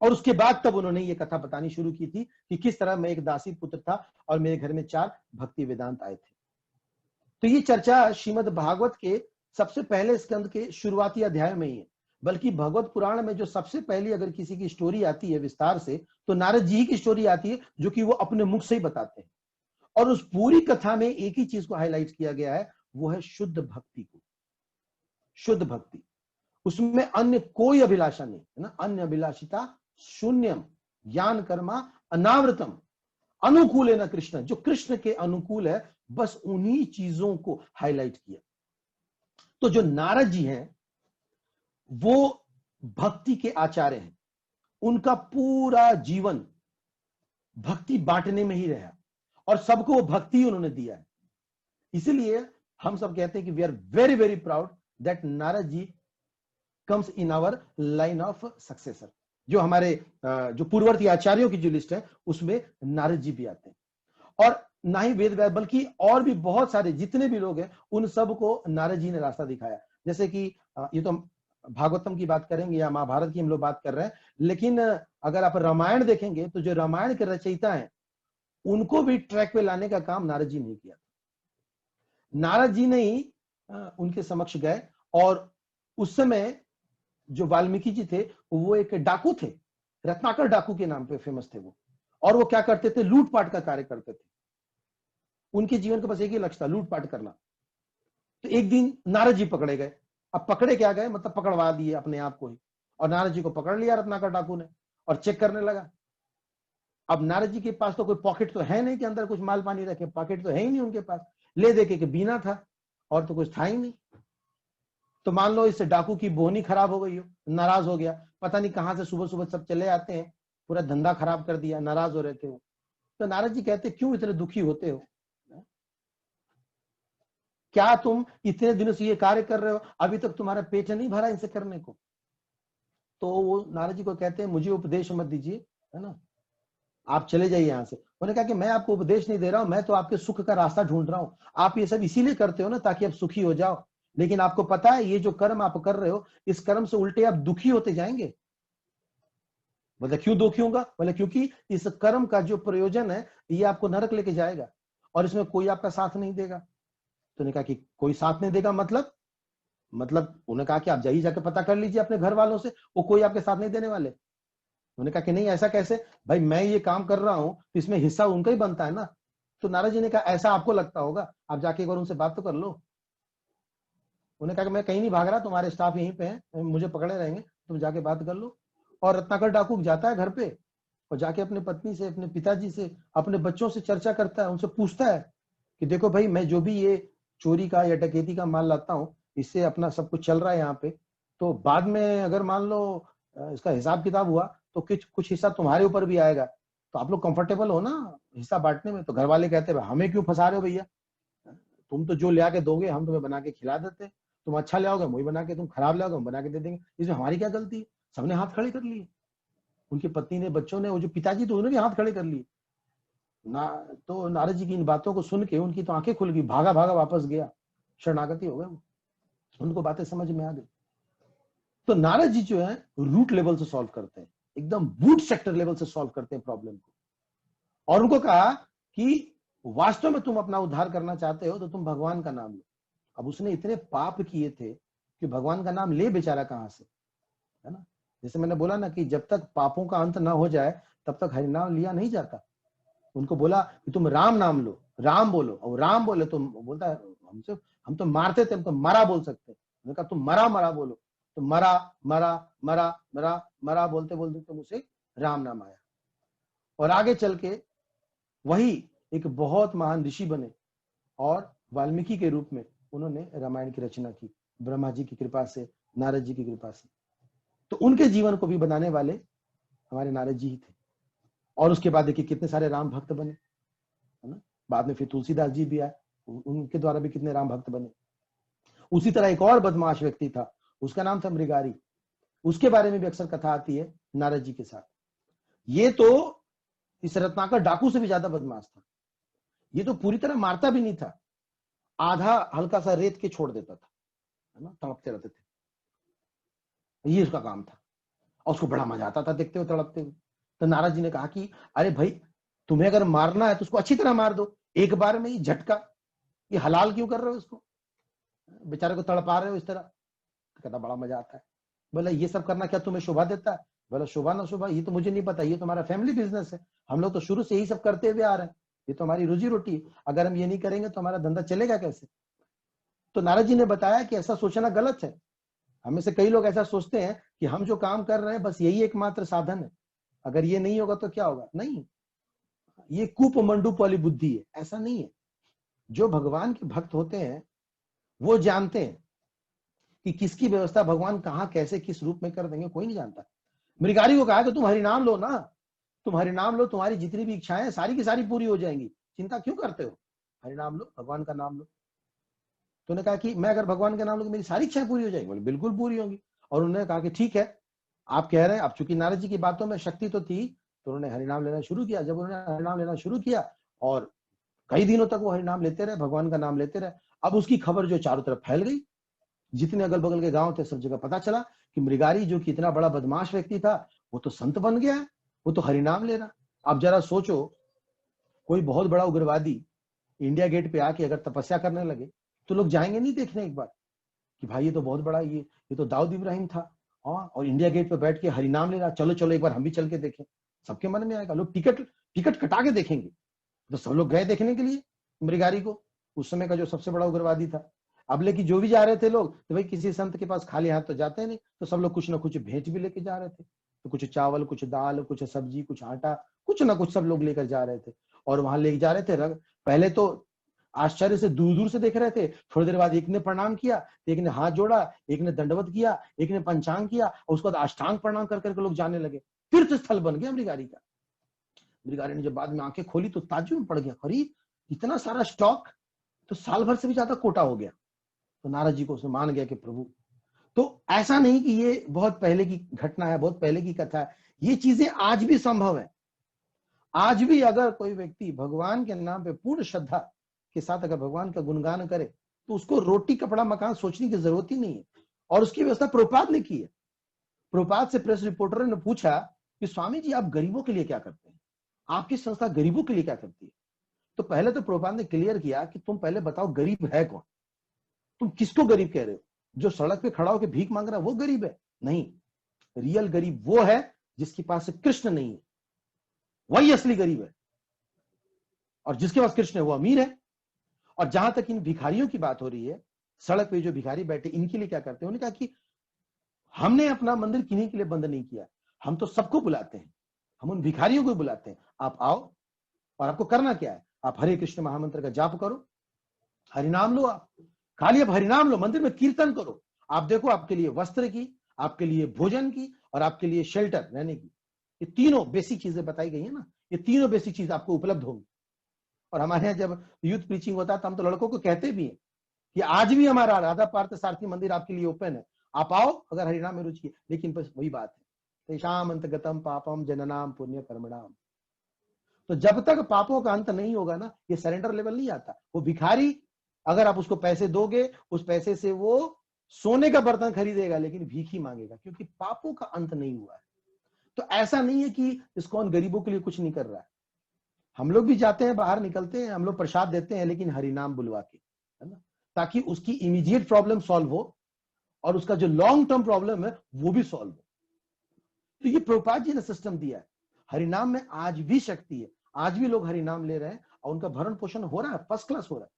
और उसके बाद तब उन्होंने ये कथा बतानी शुरू की थी कि किस तरह मैं एक दासी पुत्र था और मेरे घर में 4 भक्ति वेदांत आए थे। तो ये चर्चा श्रीमद् भागवत के सबसे पहले स्कंद के शुरुआती अध्याय में ही है। बल्कि भगवत पुराण में जो सबसे पहली अगर किसी की स्टोरी आती है विस्तार से, तो नारद जी की स्टोरी आती है, जो कि वो अपने मुख से ही बताते हैं। और उस पूरी कथा में एक ही चीज को हाईलाइट किया गया है, वो है शुद्ध भक्ति को। शुद्ध भक्ति, उसमें अन्य कोई अभिलाषा नहीं है ना। अन्य अभिलाषिता शून्यम ज्ञान कर्मा अनावृतम अनुकूल है ना कृष्ण, जो कृष्ण के अनुकूल है, बस उन्हीं चीजों को हाईलाइट किया। तो जो नारद जी हैं वो भक्ति के आचार्य हैं। उनका पूरा जीवन भक्ति बांटने में ही रहा और सबको वो भक्ति ही उन्होंने दिया है। इसलिए हम सब कहते हैं कि we are very very proud that Narad ji comes in our line of successor. जो हमारे जो पूर्ववर्ती आचार्यों की जो लिस्ट है उसमें नारद जी भी आते हैं। और ना ही वेद व्यास बल्कि और भी बहुत सारे जितने भी लोग हैं उन सबको नारद जी ने रास्ता दिखाया। जैसे कि ये तो भागवतम की बात करेंगे या महाभारत की हम लोग बात कर रहे हैं, लेकिन अगर आप रामायण देखेंगे तो जो रामायण के रचयिता हैं उनको भी ट्रैक पे लाने का काम नारद जी ने किया। नारद जी ने ही उनके समक्ष गए, और उस समय जो वाल्मीकि जी थे वो एक डाकू थे, रत्नाकर डाकू के नाम पे फेमस थे वो। और वो क्या करते थे? लूटपाट का कार्य करते थे। उनके जीवन का बस एक ही लक्ष्य था, लूटपाट करना। तो एक दिन नारद जी पकड़े गए। अब पकड़े क्या गए, मतलब पकड़वा दिए अपने आप को ही। और नारद जी को पकड़ लिया रत्नाकर डाकू ने और चेक करने लगा। अब नारद जी के पास तो कोई पॉकेट तो है नहीं कि अंदर कुछ माल पानी रखे, पॉकेट तो है ही नहीं उनके पास, ले देके के बीना था और तो कुछ था ही नहीं। तो मान लो इस डाकू की बोहनी खराब हो गई हो, नाराज हो गया, पता नहीं कहां से सुबह सुबह सब चले आते हैं, पूरा धंधा खराब कर दिया, नाराज हो रहे थे वो। तो नारद जी कहते क्यों इतने दुखी होते हो, क्या तुम इतने दिनों से ये कार्य कर रहे हो, अभी तक तुम्हारा पेट नहीं भरा इनसे करने को। तो वो नारद जी को कहते हैं मुझे उपदेश मत दीजिए, है ना, आप चले जाइए यहां से। उन्होंने कहा कि मैं आपको उपदेश नहीं दे रहा हूं, मैं तो आपके सुख का रास्ता ढूंढ रहा हूं, आप ये सब इसीलिए करते हो ना ताकि आप सुखी हो जाओ, लेकिन आपको पता है ये जो कर्म आप कर रहे हो, इस कर्म से उल्टे आप दुखी होते जाएंगे। मतलब क्यों दुखी होगा, मतलब क्योंकि इस कर्म का जो प्रयोजन है ये आपको नरक लेके जाएगा और इसमें कोई आपका साथ नहीं देगा। तो उन्होंने कहा कि कोई साथ नहीं देगा मतलब उन्होंने कहा कि आप जाइए जाके पता कर लीजिए अपने घर वालों से, वो कोई आपके साथ नहीं देने वाले। उन्होंने कहा कि नहीं ऐसा कैसे, भाई मैं ये काम कर रहा हूं तो इसमें हिस्सा उनका ही बनता है ना। तो नारद जी ने कहा ऐसा आपको लगता होगा, आप जाके एक बार उनसे बात तो कर लो। उन्होंने कहा कि मैं कहीं नहीं भाग रहा, तुम्हारे स्टाफ यहीं पे हैं, मुझे पकड़े रहेंगे, तुम जाके बात कर लो। और रत्नाकर डाकू जाता है घर पे और जाके अपने पत्नी से, अपने पिताजी से, अपने बच्चों से चर्चा करता है, उनसे पूछता है कि देखो भाई मैं जो भी ये चोरी का या डकैती का माल लाता हूँ इससे अपना सब कुछ चल रहा है यहाँ पे, तो बाद में अगर मान लो इसका हिसाब किताब हुआ तो कुछ हिस्सा तुम्हारे ऊपर भी आएगा, तो आप लोग कंफर्टेबल हो ना हिस्सा बांटने में। तो घर वाले कहते हैं हमें क्यों फंसा रहे हो भैया, तुम तो जो ले आके दोगे हम तुम्हें बना के खिला देते, तुम अच्छा ले आओगे वही बना के, तुम खराब ले आओगे हम बना के दे देंगे, इसमें हमारी क्या गलती है। सबने हाथ खड़े कर लिए, उनकी पत्नी ने, बच्चों ने, वो जो पिताजी तो उन्होंने भी हाथ खड़े कर लिए ना। तो नारद जी की इन बातों को सुन के उनकी तो आंखें खुल गई, भागा भागा वापस गया, शरणागति हो गए वो, उनको बातें समझ में आ गई। तो नारद जी जो है रूट लेवल से सॉल्व करते हैं, एकदम बूट सेक्टर लेवल से सॉल्व करते हैं प्रॉब्लम को। और उनको कहा कि वास्तव में तुम अपना उद्धार करना चाहते हो तो तुम भगवान का नाम लो। अब उसने इतने पाप किए थे कि भगवान का नाम ले बेचारा कहां से, है ना। जैसे मैंने बोला ना कि जब तक पापों का अंत ना हो जाए तब तक हरिनाम लिया नहीं जाता। उनको बोला कि तुम राम नाम लो, राम बोलो, और राम बोले तो बोलता है हमसे, हम तो मारते थे, हम तो मरा बोल सकते। उन्होंने कहा तुम मरा मरा बोलो, तो मरा मरा मरा मरा मरा बोलते बोलते तो मुझसे राम नाम आया। और आगे चल के वही एक बहुत महान ऋषि बने और वाल्मीकि के रूप में उन्होंने रामायण की रचना की, ब्रह्मा जी की कृपा से, नारद जी की कृपा से। तो उनके जीवन को भी बनाने वाले हमारे नारद जी ही थे। और उसके बाद देखिए कितने सारे राम भक्त बने, है ना। बाद में फिर तुलसीदास जी भी आए, उनके द्वारा भी कितने राम भक्त बने। उसी तरह एक और बदमाश व्यक्ति था, उसका नाम था मृगारी, उसके बारे में भी अक्सर कथा आती है नारद जी के साथ। ये तो इस रत्नाकर डाकू से भी ज्यादा बदमाश था। ये तो पूरी तरह मारता भी नहीं था, आधा हल्का सा रेत के छोड़ देता था, है ना, तड़पते रहते थे, ये उसका काम था। और उसको बड़ा मजा आता था देखते हुए तड़पते हुए। तो नारद जी ने कहा कि अरे भाई तुम्हें अगर मारना है तो उसको अच्छी तरह मार दो, एक बार में ही झटका, ये हलाल क्यों कर रहे हो उसको, बेचारे को तड़पा रहे हो इस तरह। तो कहता बड़ा मजा आता है। बोला ये सब करना क्या तुम्हें शोभा देता है। बोला शोभा ना शोभा ये तो मुझे नहीं पता, ये तो हमारा फैमिली बिजनेस है, हम लोग तो शुरू से यही सब करते हुए आ रहे हैं, ये तो हमारी रोजी रोटी है, अगर हम ये नहीं करेंगे तो हमारा धंधा चलेगा कैसे। तो नारद जी ने बताया कि ऐसा सोचना गलत है। हमें से कई लोग ऐसा सोचते हैं कि हम जो काम कर रहे हैं बस यही एकमात्र साधन है, अगर ये नहीं होगा तो क्या होगा। नहीं, ये कूप मंडूप वाली बुद्धि है, ऐसा नहीं है। जो भगवान के भक्त होते हैं वो जानते हैं कि किसकी व्यवस्था भगवान कहां कैसे किस रूप में कर देंगे, कोई नहीं जानता। मृगारी को कहा कि तुम हरिनाम लो ना, तुम हरिनाम लो, तुम्हारी जितनी भी इच्छाएं सारी की सारी पूरी हो जाएंगी, चिंता क्यों करते हो, हरिनाम लो, भगवान का नाम लो। तो उन्होंने कहा कि मैं अगर भगवान का नाम लूंगी मेरी सारी इच्छाएं पूरी हो जाएंगी। बोले बिल्कुल पूरी होंगी। और उन्होंने कहा कि ठीक है आप कह रहे हैं। अब चूंकि नारद जी की बातों में शक्ति तो थी तो उन्होंने हरिनाम लेना शुरू किया। जब उन्होंने हरिनाम लेना शुरू किया और कई दिनों तक वो हरिनाम लेते रहे, भगवान का नाम लेते रहे, अब उसकी खबर जो चारों तरफ फैल गई, जितने अगल बगल के गांव थे सब जगह पता चला कि मृगारी जो कि इतना बड़ा बदमाश व्यक्ति था वो तो संत बन गया है, वो तो हरिनाम ले रहा। अब जरा सोचो कोई बहुत बड़ा उग्रवादी इंडिया गेट पे आके अगर तपस्या करने लगे तो लोग जाएंगे नहीं देखने एक बार कि भाई ये तो बहुत बड़ा, ये तो दाऊद इब्राहिम था, हाँ, और इंडिया गेट पे बैठ के हरिनाम ले रहा, चलो चलो एक बार हम भी चल के देखें। सबके मन में आएगा, लोग टिकट कटा के देखेंगे। तो सब लोग गए देखने के लिए मृगारी को, उस समय का जो सबसे बड़ा उग्रवादी था। अब लेकिन जो भी जा रहे थे लोग तो भाई किसी संत के पास खाली हाथ तो जाते नहीं, तो सब लोग कुछ ना कुछ भेंट भी लेके जा रहे थे। तो कुछ चावल, कुछ दाल, कुछ सब्जी, कुछ आटा, कुछ ना कुछ सब लोग लेकर जा रहे थे और वहां ले जा रहे थे। पहले तो आश्चर्य से दूर दूर से देख रहे थे, थोड़ी देर बाद एक ने प्रणाम किया, एक ने हाथ जोड़ा, एक ने दंडवत किया, एक ने पंचांग किया और उसके बाद अष्टांग प्रणाम कर करके लोग जाने लगे। तीर्थ स्थल बन गया मृगारी का। मृगारी ने जब बाद में आंखें खोली तो ताज्जुब में पड़ गया, अरे इतना सारा स्टॉक, तो साल भर से भी ज्यादा कोटा हो गया। तो नारद जी को उसने मान गया कि प्रभु, तो ऐसा नहीं कि ये बहुत पहले की घटना है, बहुत पहले की कथा है, ये चीजें आज भी संभव है। आज भी अगर कोई व्यक्ति भगवान के नाम पे पूर्ण श्रद्धा के साथ अगर भगवान का गुणगान करे तो उसको रोटी कपड़ा मकान सोचने की जरूरत ही नहीं है। और उसकी व्यवस्था प्रभुपाद ने की है। प्रभुपाद से प्रेस रिपोर्टर ने पूछा कि स्वामी जी आप गरीबों के लिए क्या करते हैं, आपकी संस्था गरीबों के लिए क्या करती है? तो पहले तो प्रभुपाद ने क्लियर किया कि तुम पहले बताओ गरीब है कौन, तुम किसको गरीब कह रहे हो? जो सड़क पे खड़ा होकर भीख मांग रहा है वो गरीब है? नहीं, रियल गरीब वो है जिसके पास कृष्ण नहीं है, वही असली गरीब है। और जिसके पास कृष्ण है वो अमीर है। और जहां तक इन भिखारियों की बात हो रही है, सड़क पे जो भिखारी बैठे इनके लिए क्या करते हैं? उन्होंने कहा कि हमने अपना मंदिर किन्हीं के लिए बंद नहीं किया, हम तो सबको बुलाते हैं, हम उन भिखारियों को बुलाते हैं, आप आओ और आपको करना क्या है, आप हरे कृष्ण महामंत्र का जाप करो, हरिनाम लो, आप खाली आप हरिनाम लो, मंदिर में कीर्तन करो, आप देखो आपके लिए वस्त्र की, आपके लिए भोजन की और आपके लिए शेल्टर रहने की, ये तीनों बेसिक चीजें बताई गई है ना, ये तीनों बेसिक चीज आपको उपलब्ध होंगी। और हमारे यहाँ जब यूथ प्रीचिंग होता है तो हम तो लड़कों को कहते भी हैं कि आज भी हमारा राधा पार्थ सारथी मंदिर आपके लिए ओपन है, आप आओ अगर हरिनाम में रुचि है। लेकिन बस वही बात है, तेषाम अंतगतम पापम जननाम पुण्य कर्मणाम। तो जब तक पापों का अंत नहीं होगा ना, ये सरेंडर लेवल नहीं आता। वो भिखारी अगर आप उसको पैसे दोगे, उस पैसे से वो सोने का बर्तन खरीदेगा लेकिन भीख ही मांगेगा, क्योंकि पापों का अंत नहीं हुआ है। तो ऐसा नहीं है कि इस्कॉन गरीबों के लिए कुछ नहीं कर रहा है। हम लोग भी जाते हैं, बाहर निकलते हैं, हम लोग प्रसाद देते हैं, लेकिन हरिनाम बुलवा के, है ना, ताकि उसकी इमीडिएट प्रॉब्लम सॉल्व हो और उसका जो लॉन्ग टर्म प्रॉब्लम है वो भी सॉल्व हो। तो ये प्रभुपाद जी ने सिस्टम दिया है। हरिनाम में आज भी शक्ति है, आज भी लोग हरिनाम ले रहे हैं और उनका भरण पोषण हो रहा है, फर्स्ट क्लास हो रहा है।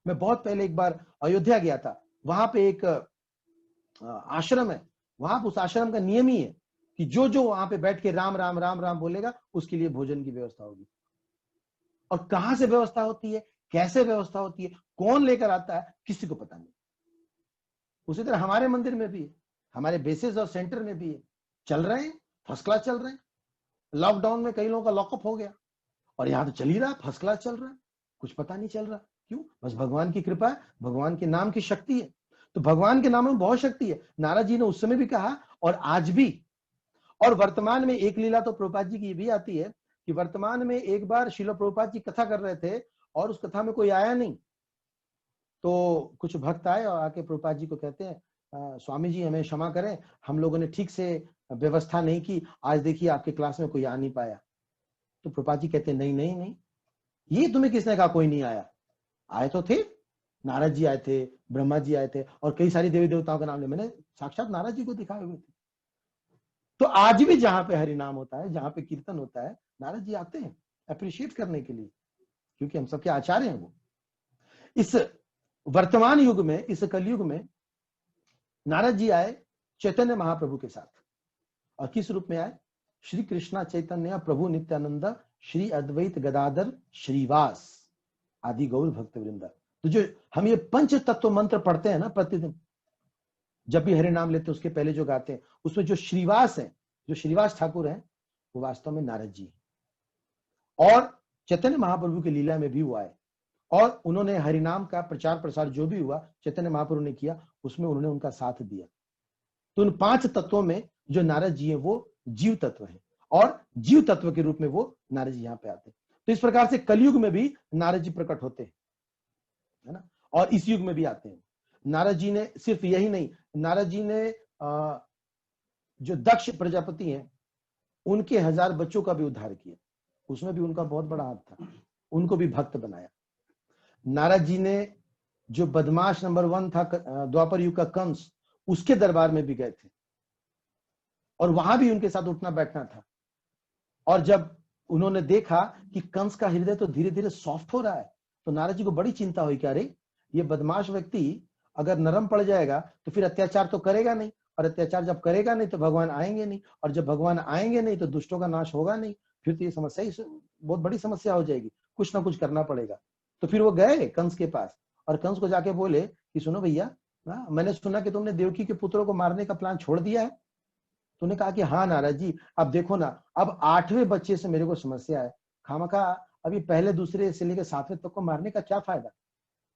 मैं बहुत पहले एक बार अयोध्या गया था, वहां पे एक आश्रम है, वहां उस आश्रम का नियम ही है कि जो जो वहां पे बैठ के राम राम राम राम बोलेगा उसके लिए भोजन की व्यवस्था होगी। और कहां से व्यवस्था होती है, कैसे व्यवस्था होती है, कौन लेकर आता है, किसी को पता नहीं। उसी तरह हमारे मंदिर में भी है, हमारे बेसिस और सेंटर में भी है, चल रहे हैं, फर्स्ट क्लास चल रहे हैं। लॉकडाउन में कई लोगों का लॉकअप हो गया और यहां तो चल ही रहा, फर्स्ट क्लास चल रहा है, कुछ पता नहीं चल रहा। क्यों? बस भगवान की कृपा है, भगवान के नाम की शक्ति है। तो भगवान के नाम में बहुत शक्ति है। नारद जी ने उस समय भी कहा और आज भी। और वर्तमान में एक लीला तो प्रभुपाद जी की भी आती है कि वर्तमान में एक बार श्रील प्रभुपाद जी कथा कर रहे थे और उस कथा में कोई आया नहीं, तो कुछ भक्त आए और आके प्रभुपाद जी को कहते हैं स्वामी जी हमें क्षमा करें, हम लोगों ने ठीक से व्यवस्था नहीं की, आज देखिए आपके क्लास में कोई आ नहीं पाया। तो प्रभुपाद जी कहते हैं नहीं नहीं नहीं, ये तुम्हें किसने कहा कोई नहीं आया? आए तो थे, नारद जी आए थे, ब्रह्मा जी आए थे और कई सारी देवी देवताओं का नाम ले, मैंने साक्षात नारद जी को दिखाए हुए थे। तो आज भी जहां पे हरिनाम होता है, जहां पे कीर्तन होता है, नारद जी आते हैं अप्रिशिएट करने के लिए, क्योंकि हम सबके आचार्य हैं वो। इस वर्तमान युग में, इस कलयुग में नारद जी आए चैतन्य महाप्रभु के साथ। और किस रूप में आए? श्री कृष्णा चैतन्य प्रभु नित्यानंद श्री अद्वैत गदाधर श्रीवास आदि गौर भक्त वृंदा। तो जो हम ये पंच तत्व मंत्र पढ़ते हैं ना प्रतिदिन, जब भी हरि नाम लेते हैं उसके पहले जो गाते हैं, उसमें जो श्रीवास है, जो श्रीवास ठाकुर हैं, वो वास्तव में नारद जी हैं। और चैतन्य महाप्रभु की लीला में भी वो आए और उन्होंने हरिनाम का प्रचार प्रसार जो भी हुआ चैतन्य महाप्रभु ने किया, उसमें उन्होंने उनका साथ दिया। तो उन पांच तत्वों में जो नारद जी हैं वो जीव तत्व है और जीव तत्व के रूप में वो नारद जी यहाँ पे आते हैं। तो इस प्रकार से कलयुग में भी नारद जी प्रकट होते हैं, है ना, और इस युग में भी आते हैं। नारद जी ने सिर्फ यही नहीं, नारद जी ने जो दक्ष प्रजापति हैं उनके 1000 बच्चों का भी उद्धार किया, उसमें भी उनका बहुत बड़ा हाथ था, उनको भी भक्त बनाया। नारद जी ने जो बदमाश नंबर 1 था द्वापर युग का कंस, उसके दरबार में भी गए थे और वहां भी उनके साथ उठना बैठना था। और जब उन्होंने देखा कि कंस का हृदय तो धीरे धीरे सॉफ्ट हो रहा है, तो नारद जी को बड़ी चिंता हुई कि अरे ये बदमाश व्यक्ति अगर नरम पड़ जाएगा तो फिर अत्याचार तो करेगा नहीं, और अत्याचार जब करेगा नहीं तो भगवान आएंगे नहीं, और जब भगवान आएंगे नहीं तो दुष्टों का नाश होगा नहीं, फिर तो ये समस्या ही बहुत बड़ी समस्या हो जाएगी, कुछ ना कुछ करना पड़ेगा। तो फिर वो गए कंस के पास और कंस को जाके बोले कि सुनो भैया, मैंने सुना कि तुमने देवकी के पुत्रों को मारने का प्लान छोड़ दिया है। तूने कहा कि हाँ नारद जी, अब देखो ना, अब 8वें बच्चे से मेरे को समस्या है, खामखा अभी पहले दूसरे से लेकर 7वें तक को मारने का क्या फायदा।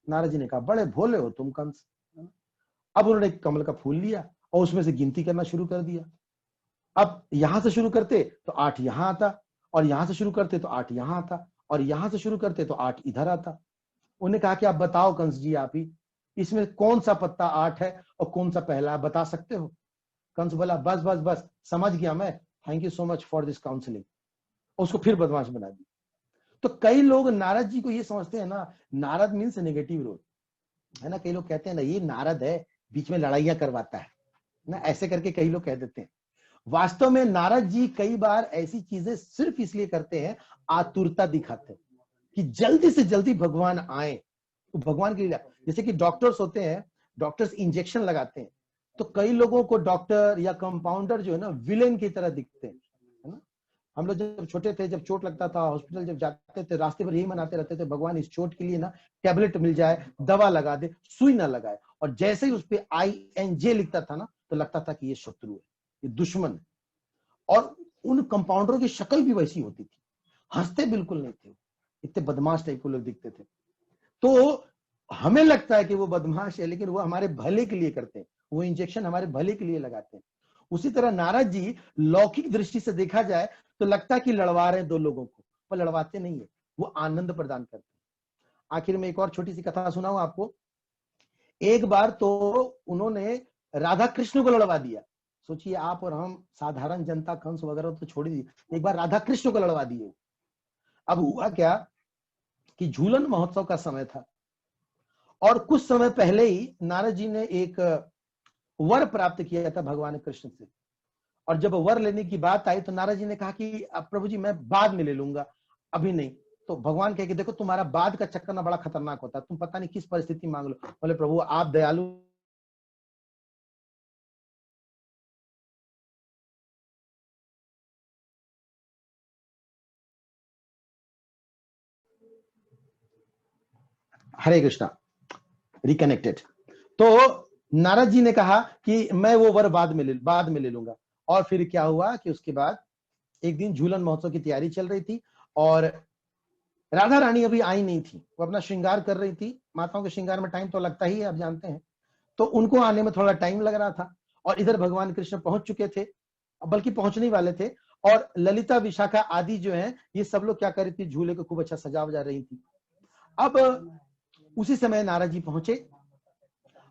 नारद जी ने कहा बड़े भोले हो तुम कंस। अब उन्होंने कमल का फूल लिया और उसमें से गिनती करना शुरू कर दिया। अब यहां से शुरू करते तो 8 यहां आता, और यहां से शुरू करते तो 8 यहां आता, और यहां से शुरू करते तो 8 इधर आता। उन्हें कहा कि आप बताओ कंस जी, आप ही इसमें कौन सा पत्ता 8 है और कौन सा पहला, बता सकते हो। कंस बोला बस बस बस, समझ गया मैं, thank you so much for this counselling. उसको फिर बदमाश बना दिया। तो कई लोग नारद जी को ये समझते हैं ना, नारद मीन्स नेगेटिव रोल है ना। कई लोग कहते हैं ना ये नारद है, बीच में लड़ाइयां करवाता है ना, ऐसे करके कई लोग कह देते हैं। वास्तव में नारद जी कई बार ऐसी चीजें सिर्फ इसलिए करते हैं, आतुरता दिखाते हैं कि जल्दी से जल्दी भगवान आए। तो भगवान के लिए, जैसे कि डॉक्टर्स होते हैं, डॉक्टर्स इंजेक्शन लगाते हैं, तो कई लोगों को डॉक्टर या कंपाउंडर जो है ना विलेन की तरह दिखते हैं, है ना। हम लोग जब छोटे थे, जब चोट लगता था, हॉस्पिटल जब जाते थे, रास्ते पर यही मनाते रहते थे, भगवान इस चोट के लिए ना टैबलेट मिल जाए, दवा लगा दे, सुई ना लगाए। और जैसे ही उस पे INJ लिखता था ना, तो लगता था कि ये शत्रु है, ये दुश्मन है। और उन कंपाउंडरों की शक्ल भी वैसी होती थी, हंसते बिल्कुल नहीं थे, इतने बदमाश टाइप के लोग दिखते थे। तो हमें लगता है कि वो बदमाश है, लेकिन वो हमारे भले के लिए करते हैं, वो इंजेक्शन हमारे भले के लिए लगाते हैं। उसी तरह नारद जी लौकिक दृष्टि से देखा जाए तो लगता है कि लड़वा रहे हैं दो लोगों को, पर लड़वाते नहीं है, वो आनंद प्रदान करते हैं। आखिर में एक और छोटी सी कथा सुनाऊं आपको। एक बार तो उन्होंने राधा कृष्ण को लड़वा दिया। सोचिए, आप और हम साधारण जनता, कंस वगैरह तो छोड़ दी, एक बार राधा कृष्ण को लड़वा दिए। अब हुआ क्या कि झूलन महोत्सव का समय था, और कुछ समय पहले ही नारद जी ने एक वर प्राप्त किया था भगवान कृष्ण से। और जब वर लेने की बात आई तो नारद जी ने कहा कि अब प्रभु जी मैं बाद में ले लूंगा, अभी नहीं। तो भगवान कहे कि देखो तुम्हारा बाद का चक्कर ना बड़ा खतरनाक होता है, तुम पता नहीं किस परिस्थिति मांग लो। बोले प्रभु आप दयालु। हरे कृष्णा, रिकनेक्टेड। तो नारद जी ने कहा कि मैं वो वर बाद में ले लूंगा। और फिर क्या हुआ कि उसके बाद एक दिन झूलन महोत्सव की तैयारी चल रही थी, और राधा रानी अभी आई नहीं थी, वो अपना श्रृंगार कर रही थी। माताओं के श्रृंगार में टाइम तो लगता ही है, आप जानते हैं। तो उनको आने में थोड़ा टाइम लग रहा था, और इधर भगवान कृष्ण पहुंच चुके थे, बल्कि पहुंचने वाले थे। और ललिता, विशाखा आदि जो है, ये सब लोग क्या कर रही थी, झूले को खूब अच्छा सजा वजा रही थी। अब उसी समय नारद जी पहुंचे,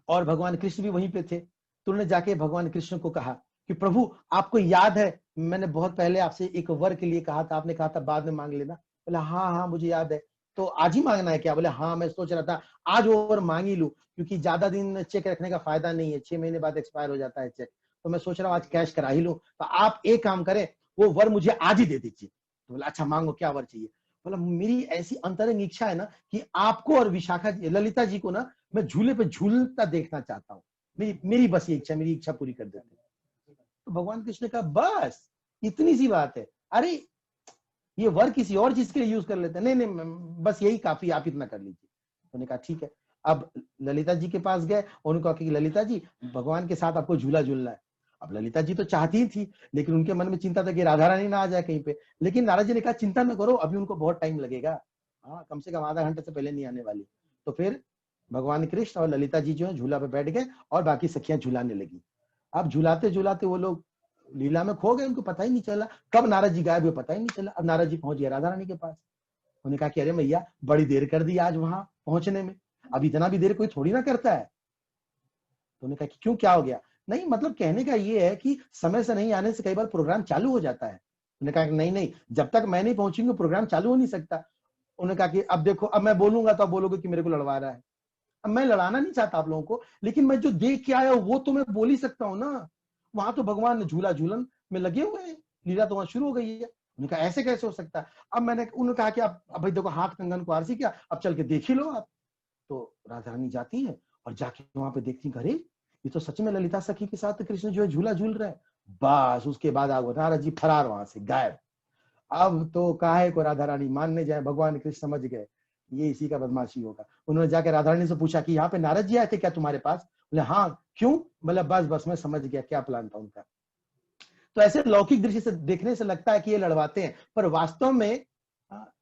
और भगवान कृष्ण भी वहीं पे थे। तो उन्होंने जाके भगवान कृष्ण को कहा कि प्रभु आपको याद है, मैंने बहुत पहले आपसे एक वर के लिए कहा था, आपने कहा था बाद में मांग लेना। बोला हाँ हाँ मुझे याद है, तो आज ही मांगना है क्या। बोले हाँ, मैं सोच रहा था आज वो वर मांग ही लूं, क्योंकि ज्यादा दिन चेक रखने का फायदा नहीं है, 6 महीने बाद एक्सपायर हो जाता है चेक। तो मैं सोच रहा हूँ आज कैश करा ही लूं। तो आप एक काम करें, वो वर मुझे आज ही दे दीजिए। तो बोला अच्छा मांगो, क्या वर चाहिए। बोला मेरी ऐसी अंतरंग इच्छा है ना कि आपको और विशाखा जी, ललिता जी को ना मैं झूले पे झूलता देखना चाहता हूँ। मेरी बस ये इच्छा, मेरी इच्छा पूरी कर देते। तो भगवान कृष्ण का बस इतनी सी बात है, अरे ये वर किसी और चीज के लिए यूज कर लेते हैं, नहीं नहीं बस यही काफी, आप इतना कर लीजिए। उन्होंने कहा ठीक है। अब ललिता जी के पास गए, उन्होंने कहा कि ललिता जी भगवान के साथ आपको झूला झूलना है। अब ललिता जी तो चाहती ही थी, लेकिन उनके मन में चिंता था कि राधा रानी ना आ जाए कहीं पे। लेकिन नारद जी ने कहा चिंता न करो, अभी उनको बहुत टाइम लगेगा, हाँ कम से कम आधा घंटे से पहले नहीं आने वाली। तो फिर भगवान कृष्ण और ललिता जी जो है झूला पे बैठ गए, और बाकी सखियां झुलाने लगी। अब झुलाते झुलाते वो लोग लीला में खो गए, उनको पता ही नहीं चला कब नारद जी गायब हुए, पता ही नहीं चला। अब नारद जी पहुंच गए राधा रानी के पास। उन्होंने कहा कि अरे मैया बड़ी देर कर दी आज वहां पहुंचने में, अब इतना भी देर कोई थोड़ी ना करता है। तो उन्होंने कहा कि क्यों, क्या हो गया। नहीं मतलब कहने का ये है कि समय से नहीं आने से कई बार प्रोग्राम चालू हो जाता है। उन्होंने कहा कि नहीं नहीं, जब तक मैं नहीं पहुंचूंगी प्रोग्राम चालू हो नहीं सकता। उन्होंने कहा कि अब देखो, अब मैं बोलूंगा तो आप बोलोगे कि मेरे को लड़वा रहा है। अब मैं लड़ाना नहीं चाहता आप लोगों को, लेकिन मैं जो देख के आया वो तो मैं बोल ही सकता हूँ ना। वहां तो भगवान झूला झूलन में लगे हुए हैं, लीला तो वहां शुरू हो गई है। उन्होंने कहा ऐसे कैसे हो सकता है। अब उन्होंने कहा कि अब भाई देखो, हाथ कंगन को आरसी किया, अब चल के देख ही लो आप। तो राधा रानी जाती है और जाके वहां पे देखती, अरे ये तो सच में ललिता सखी के साथ कृष्ण जो है झूला झूल रहा है। बस उसके बाद नारद जी फरार, वहां से गायब। अब तो काहे को राधा रानी मानने जाए, भगवान कृष्ण समझ गए ये इसी का बदमाशी होगा। उन्होंने जाकर राधा रानी से पूछा कि यहाँ पे नारद जी आए थे क्या तुम्हारे पास? बोले हाँ, क्यों? मतलब बस मैं समझ गया क्या प्लान था उनका। तो ऐसे लौकिक दृष्टि से देखने से लगता है कि ये लड़वाते हैं, पर वास्तव में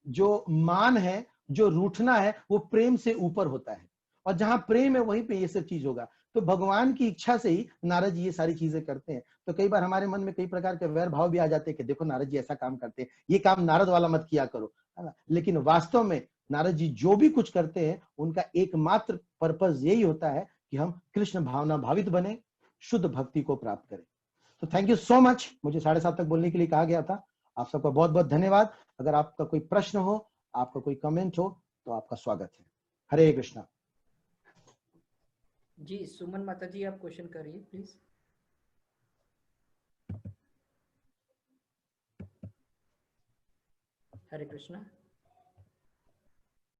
जो मान है, जो रूठना है, वो प्रेम से ऊपर होता है, और जहां प्रेम है वहीं पे ये सब चीज होगा। तो भगवान की इच्छा से ही नारद जी ये सारी चीजें करते हैं। तो कई बार हमारे मन में कई प्रकार के वैर भाव भी आ जाते हैं कि देखो नारद जी ऐसा काम करते हैं, ये काम नारद वाला मत किया करो, है ना। लेकिन वास्तव में नारद जी जो भी कुछ करते हैं उनका एकमात्र पर्पस यही होता है कि हम कृष्ण भावना भावित बने, शुद्ध भक्ति को प्राप्त करें। तो थैंक यू सो मच, मुझे 7:30 तक बोलने के लिए कहा गया था। आप सबका बहुत बहुत धन्यवाद। अगर आपका कोई प्रश्न हो, आपका कोई कमेंट हो, तो आपका स्वागत है। हरे कृष्णा। जी सुमन माता जी, आप क्वेश्चन करिए प्लीज। हरे कृष्णा।